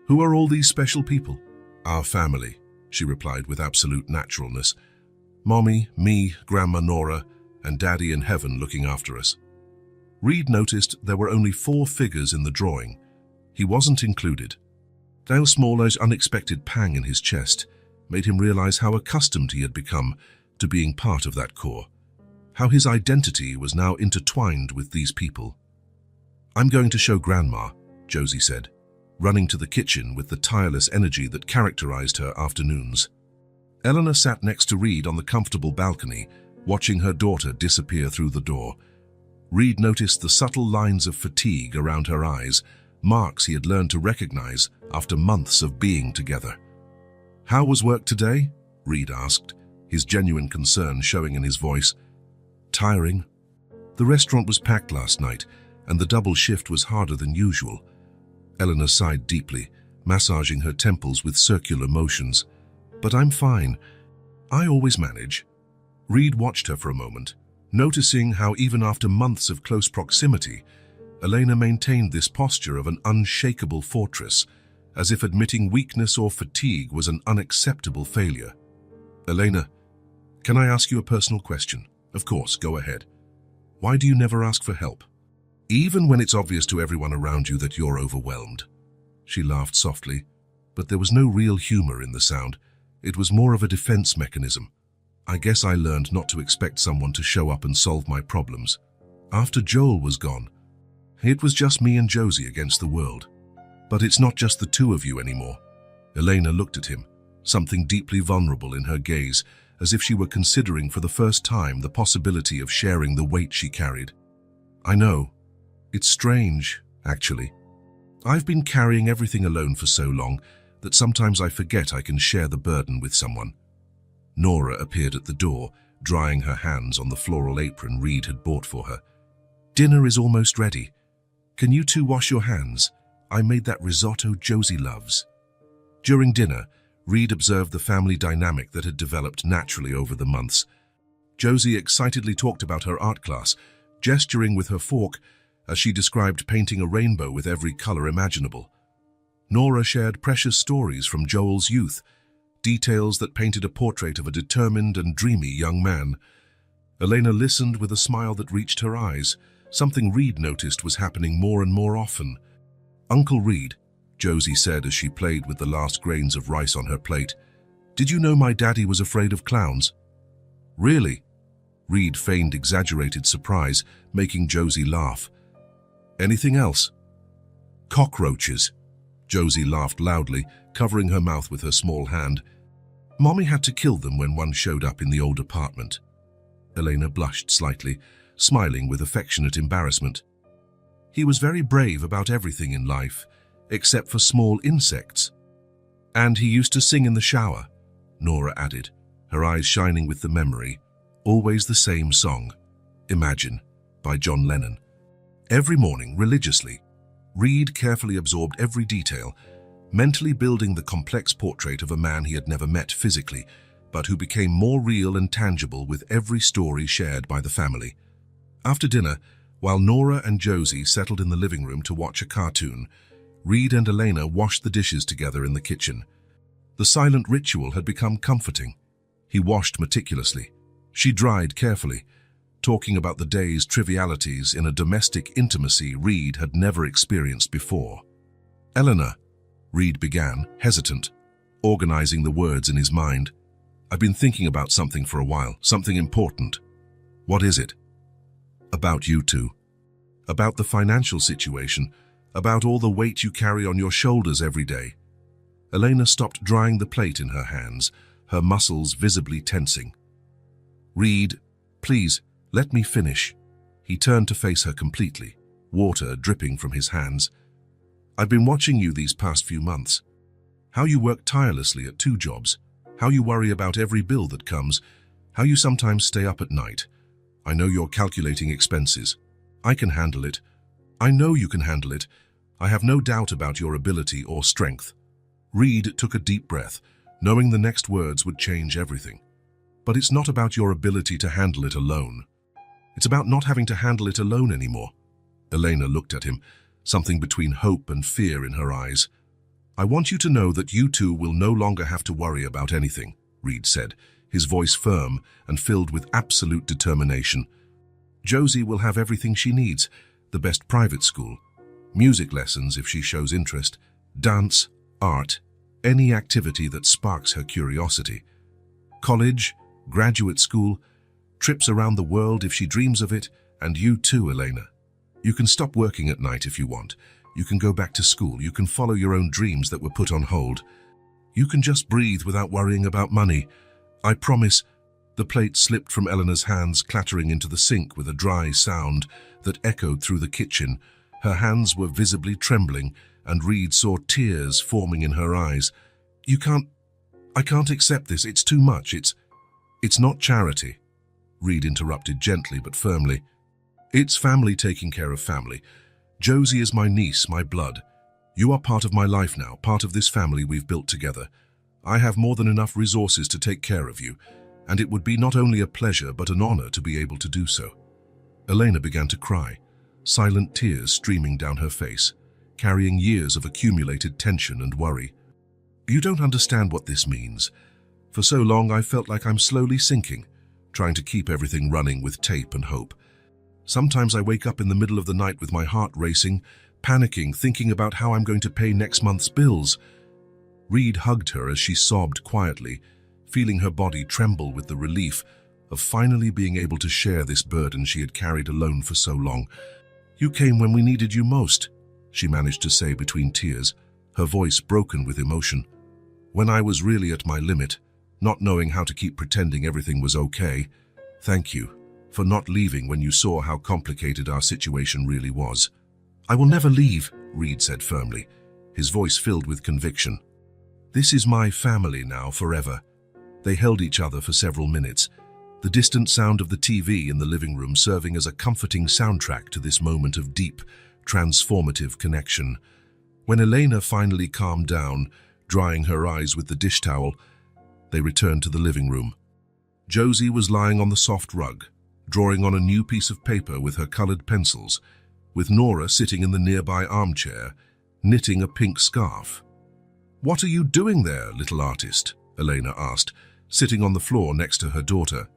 Who are all these special people?" "Our family," she replied with absolute naturalness. "Mommy, me, Grandma Nora, and Daddy in heaven looking after us." Reed noticed there were only 4 figures in the drawing. He wasn't included. Dale Smaller's unexpected pang in his chest made him realize how accustomed he had become to being part of that core. how his identity was now intertwined with these people. "I'm going to show Grandma," Josie said, running to the kitchen with the tireless energy that characterized her afternoons. Eleanor sat next to Reed on the comfortable balcony, watching her daughter disappear through the door. Reed noticed the subtle lines of fatigue around her eyes, marks he had learned to recognize after months of being together. "How was work today?" Reed asked, his genuine concern showing in his voice. "Tiring. The restaurant was packed last night, and the double shift was harder than usual." Eleanor sighed deeply, massaging her temples with circular motions. "But I'm fine. I always manage." Reed watched her for a moment, noticing how even after months of close proximity, Elena maintained this posture of an unshakable fortress, as if admitting weakness or fatigue was an unacceptable failure. "Elena, can I ask you a personal question?" "Of course, go ahead." "Why do you never ask for help? Even when it's obvious to everyone around you that you're overwhelmed." She laughed softly, but there was no real humor in the sound. It was more of a defense mechanism. "I guess I learned not to expect someone to show up and solve my problems. After Joel was gone, it was just me and Josie against the world. But it's not just the two of you anymore." Elena looked at him, something deeply vulnerable in her gaze, as if she were considering for the first time the possibility of sharing the weight she carried. "I know. It's strange, actually. I've been carrying everything alone for so long that sometimes I forget I can share the burden with someone." Nora appeared at the door, drying her hands on the floral apron Reed had bought for her. "Dinner is almost ready. Can you two wash your hands? I made that risotto Josie loves." During dinner, Reed observed the family dynamic that had developed naturally over the months. Josie excitedly talked about her art class, gesturing with her fork as she described painting a rainbow with every color imaginable. Nora shared precious stories from Joel's youth, details that painted a portrait of a determined and dreamy young man. Elena listened with a smile that reached her eyes, something Reed noticed was happening more and more often. "Uncle Reed," Josie said as she played with the last grains of rice on her plate, "did you know my daddy was afraid of clowns?" "Really?" Reed feigned exaggerated surprise, making Josie laugh. "Anything else?" "Cockroaches." Josie laughed loudly, covering her mouth with her small hand. "Mommy had to kill them when one showed up in the old apartment." Elena blushed slightly, smiling with affectionate embarrassment. "He was very brave about everything in life, except for small insects. And he used to sing in the shower," Nora added, her eyes shining with the memory. "Always the same song, Imagine, by John Lennon. Every morning, religiously." Reed carefully absorbed every detail, mentally building the complex portrait of a man he had never met physically, but who became more real and tangible with every story shared by the family. After dinner, while Nora and Josie settled in the living room to watch a cartoon, Reed and Elena washed the dishes together in the kitchen. The silent ritual had become comforting. He washed meticulously. She dried carefully, talking about the day's trivialities in a domestic intimacy Reed had never experienced before. "Eleanor," Reed began, hesitant, organizing the words in his mind. "I've been thinking about something for a while, something important." "What is it?" "About you two. About the financial situation, about all the weight you carry on your shoulders every day." Elena stopped drying the plate in her hands, her muscles visibly tensing. "Reed, please, let me finish." He turned to face her completely, water dripping from his hands. "I've been watching you these past few months. How you work tirelessly at 2 jobs, how you worry about every bill that comes, how you sometimes stay up at night. I know you're calculating expenses. I can handle it. I know you can handle it. I have no doubt about your ability or strength." Reed took a deep breath, knowing the next words would change everything. "But it's not about your ability to handle it alone. It's about not having to handle it alone anymore." Elena looked at him, something between hope and fear in her eyes. "I want you to know that you two will no longer have to worry about anything," Reed said, his voice firm and filled with absolute determination. "Josie will have everything she needs, the best private school, music lessons if she shows interest, dance, art, any activity that sparks her curiosity. College, graduate school, trips around the world if she dreams of it, and you too, Elena. You can stop working at night if you want. You can go back to school. You can follow your own dreams that were put on hold. You can just breathe without worrying about money. I promise." The plate slipped from Eleanor's hands, clattering into the sink with a dry sound that echoed through the kitchen. Her hands were visibly trembling, and Reed saw tears forming in her eyes. I can't accept this. It's too much. It's not charity." Reed interrupted gently but firmly. "It's family taking care of family. Josie is my niece, my blood. You are part of my life now, part of this family we've built together. I have more than enough resources to take care of you, and it would be not only a pleasure but an honor to be able to do so." Elena began to cry, silent tears streaming down her face, carrying years of accumulated tension and worry. "You don't understand what this means. For so long I felt like I'm slowly sinking, trying to keep everything running with tape and hope. Sometimes I wake up in the middle of the night with my heart racing, panicking, thinking about how I'm going to pay next month's bills." Reed hugged her as she sobbed quietly, feeling her body tremble with the relief of finally being able to share this burden she had carried alone for so long. "You came when we needed you most," she managed to say between tears, her voice broken with emotion. "When I was really at my limit, not knowing how to keep pretending everything was okay. Thank you for not leaving when you saw how complicated our situation really was." "I will never leave," Reed said firmly, his voice filled with conviction. "This is my family now, forever." They held each other for several minutes, the distant sound of the TV in the living room serving as a comforting soundtrack to this moment of deep, transformative connection. When Elena finally calmed down, drying her eyes with the dish towel, they returned to the living room. Josie was lying on the soft rug, drawing on a new piece of paper with her colored pencils, with Nora sitting in the nearby armchair, knitting a pink scarf. "What are you doing there, little artist?" Elena asked, sitting on the floor next to her daughter.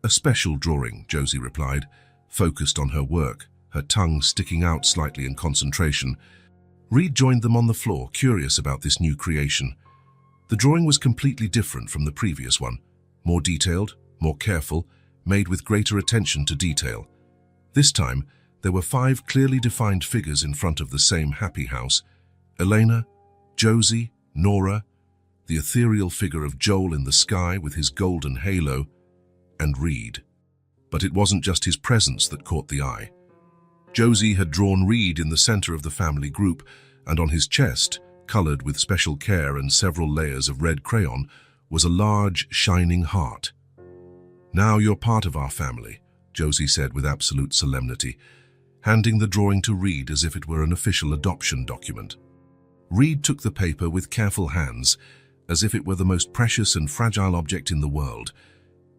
"A special drawing," Josie replied, focused on her work, her tongue sticking out slightly in concentration. Reed joined them on the floor, curious about this new creation. The drawing was completely different from the previous one, more detailed, more careful, made with greater attention to detail. This time, there were 5 clearly defined figures in front of the same happy house: Elena, Josie, Nora, the ethereal figure of Joel in the sky with his golden halo, and Reed. But it wasn't just his presence that caught the eye. Josie had drawn Reed in the center of the family group, and on his chest, colored with special care and several layers of red crayon, was a large, shining heart. "Now you're part of our family," Josie said with absolute solemnity, handing the drawing to Reed as if it were an official adoption document. Reed took the paper with careful hands, as if it were the most precious and fragile object in the world.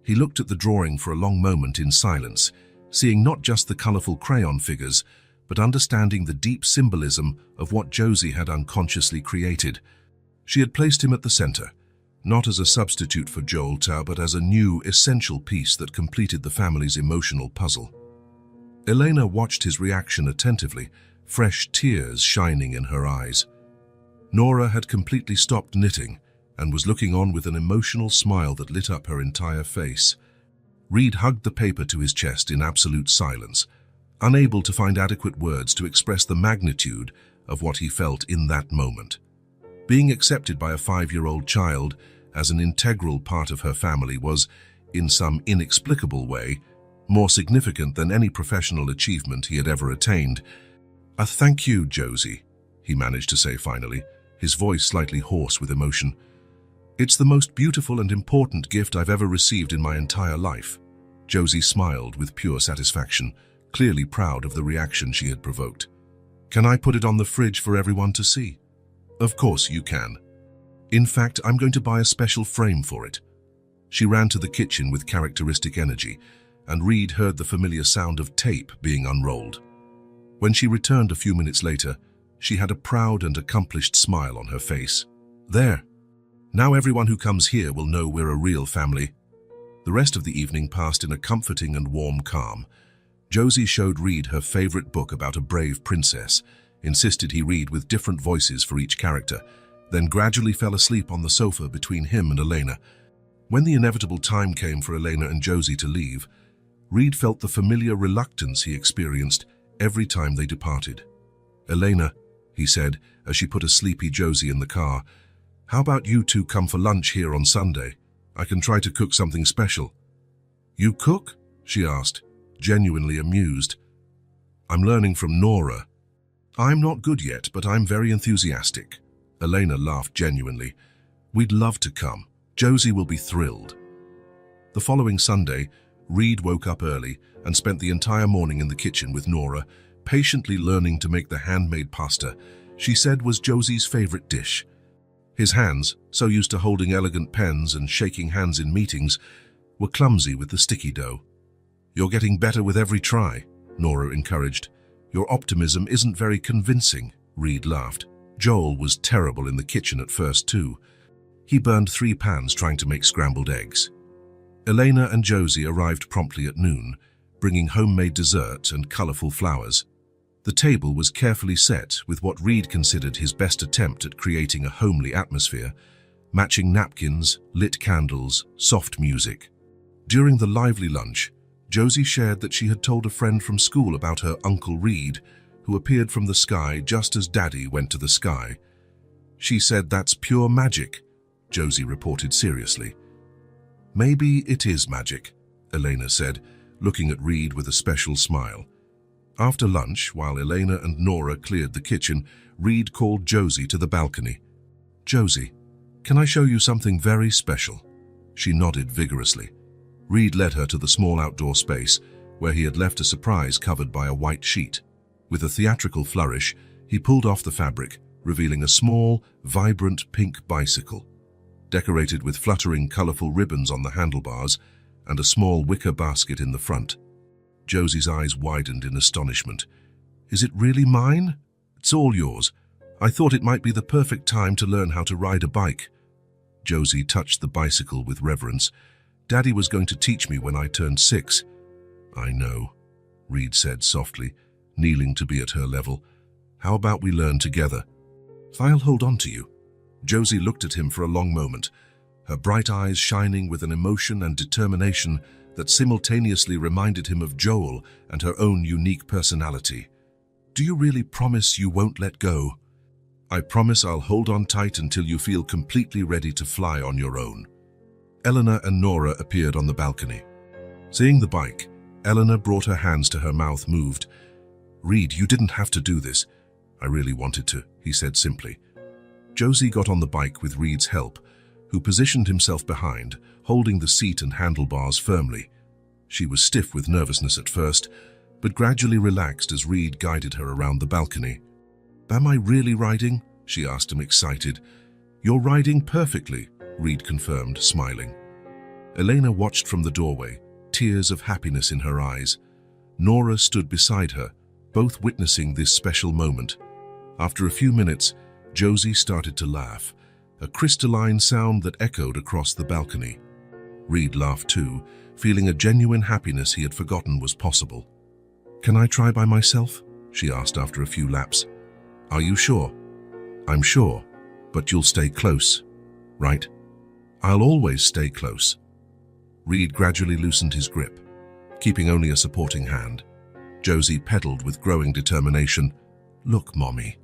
He looked at the drawing for a long moment in silence, seeing not just the colorful crayon figures, but understanding the deep symbolism of what Josie had unconsciously created. She had placed him at the center, not as a substitute for Joel, but as a new, essential piece that completed the family's emotional puzzle. Elena watched his reaction attentively, fresh tears shining in her eyes. Nora had completely stopped knitting and was looking on with an emotional smile that lit up her entire face. Reed hugged the paper to his chest in absolute silence, unable to find adequate words to express the magnitude of what he felt in that moment. Being accepted by a 5-year-old child as an integral part of her family was, in some inexplicable way, more significant than any professional achievement he had ever attained. "A thank you, Josie," he managed to say finally, his voice slightly hoarse with emotion. "It's the most beautiful and important gift I've ever received in my entire life." Josie smiled with pure satisfaction, clearly proud of the reaction she had provoked. "Can I put it on the fridge for everyone to see?" "Of course you can. In fact, I'm going to buy a special frame for it." She ran to the kitchen with characteristic energy, and Reed heard the familiar sound of tape being unrolled. When she returned a few minutes later, she had a proud and accomplished smile on her face. "There. Now everyone who comes here will know we're a real family." The rest of the evening passed in a comforting and warm calm. Josie showed Reed her favorite book about a brave princess, insisted he read with different voices for each character, then gradually fell asleep on the sofa between him and Elena. When the inevitable time came for Elena and Josie to leave, Reed felt the familiar reluctance he experienced every time they departed. "Elena," he said as she put a sleepy Josie in the car, "how about you two come for lunch here on Sunday? I can try to cook something special." "You cook?" she asked, genuinely amused. "I'm learning from Nora." "I'm not good yet, but I'm very enthusiastic." Elena laughed genuinely. "We'd love to come. Josie will be thrilled." The following Sunday, Reed woke up early and spent the entire morning in the kitchen with Nora, patiently learning to make the handmade pasta she said was Josie's favorite dish. His hands, so used to holding elegant pens and shaking hands in meetings, were clumsy with the sticky dough. "You're getting better with every try," Nora encouraged. "Your optimism isn't very convincing," Reed laughed. Joel was terrible in the kitchen at first too. He burned 3 pans trying to make scrambled eggs. Elena and Josie arrived promptly at noon, bringing homemade dessert and colorful flowers. The table was carefully set with what Reed considered his best attempt at creating a homely atmosphere, matching napkins, lit candles, soft music. During the lively lunch, Josie shared that she had told a friend from school about her Uncle Reed, who appeared from the sky just as Daddy went to the sky. "She said that's pure magic," Josie reported seriously. "Maybe it is magic," Elena said, looking at Reed with a special smile. After lunch, while Elena and Nora cleared the kitchen, Reed called Josie to the balcony. "Josie, can I show you something very special?" She nodded vigorously. Reed led her to the small outdoor space, where he had left a surprise covered by a white sheet. With a theatrical flourish, he pulled off the fabric, revealing a small, vibrant pink bicycle, decorated with fluttering, colorful ribbons on the handlebars and a small wicker basket in the front. Josie's eyes widened in astonishment. "Is it really mine?" "It's all yours. I thought it might be the perfect time to learn how to ride a bike." Josie touched the bicycle with reverence. "Daddy was going to teach me when I turned 6. "I know," Reed said softly, kneeling to be at her level. "How about we learn together?" "I'll hold on to you." Josie looked at him for a long moment, her bright eyes shining with an emotion and determination that simultaneously reminded him of Joel and her own unique personality. "Do you really promise you won't let go?" "I promise I'll hold on tight until you feel completely ready to fly on your own." Eleanor and Nora appeared on the balcony. Seeing the bike, Eleanor brought her hands to her mouth, moved. "Reed, you didn't have to do this." "I really wanted to," he said simply. Josie got on the bike with Reed's help, who positioned himself behind, holding the seat and handlebars firmly. She was stiff with nervousness at first, but gradually relaxed as Reed guided her around the balcony. "Am I really riding?" she asked him, excited. "You're riding perfectly," Reed confirmed, smiling. Elena watched from the doorway, tears of happiness in her eyes. Nora stood beside her, both witnessing this special moment. After a few minutes, Josie started to laugh, a crystalline sound that echoed across the balcony. Reed laughed too, feeling a genuine happiness he had forgotten was possible. "Can I try by myself?" she asked after a few laps. "Are you sure?" "I'm sure, but you'll stay close, right?" "I'll always stay close." Reed gradually loosened his grip, keeping only a supporting hand. Josie pedaled with growing determination. "Look, Mommy."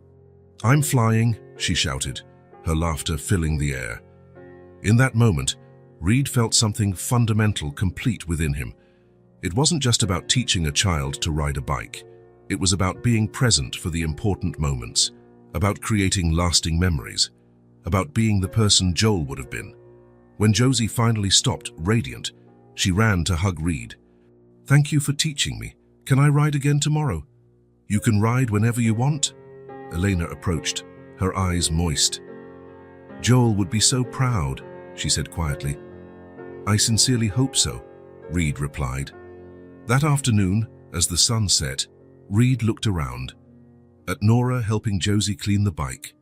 "I'm flying," she shouted, her laughter filling the air. In that moment, Reed felt something fundamental complete within him. It wasn't just about teaching a child to ride a bike. It was about being present for the important moments, about creating lasting memories, about being the person Joel would have been. When Josie finally stopped, radiant, she ran to hug Reed. "Thank you for teaching me. Can I ride again tomorrow?" "You can ride whenever you want." Elena approached, her eyes moist. "Joel would be so proud," she said quietly. "I sincerely hope so," Reed replied. That afternoon, as the sun set, Reed looked around. At Nora helping Josie clean the bike,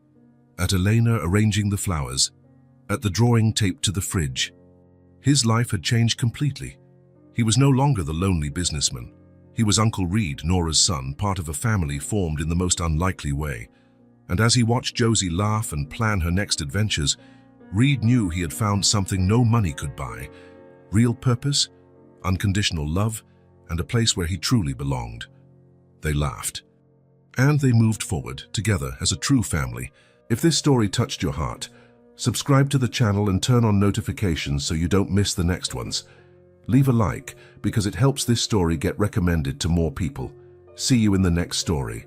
at Elena arranging the flowers, at the drawing taped to the fridge. His life had changed completely. He was no longer the lonely businessman. He was Uncle Reed, Nora's son, part of a family formed in the most unlikely way. And as he watched Josie laugh and plan her next adventures, Reed knew he had found something no money could buy: real purpose, unconditional love, and a place where he truly belonged. They laughed. And they moved forward, together as a true family. If this story touched your heart, subscribe to the channel and turn on notifications so you don't miss the next ones. Leave a like, because it helps this story get recommended to more people. See you in the next story.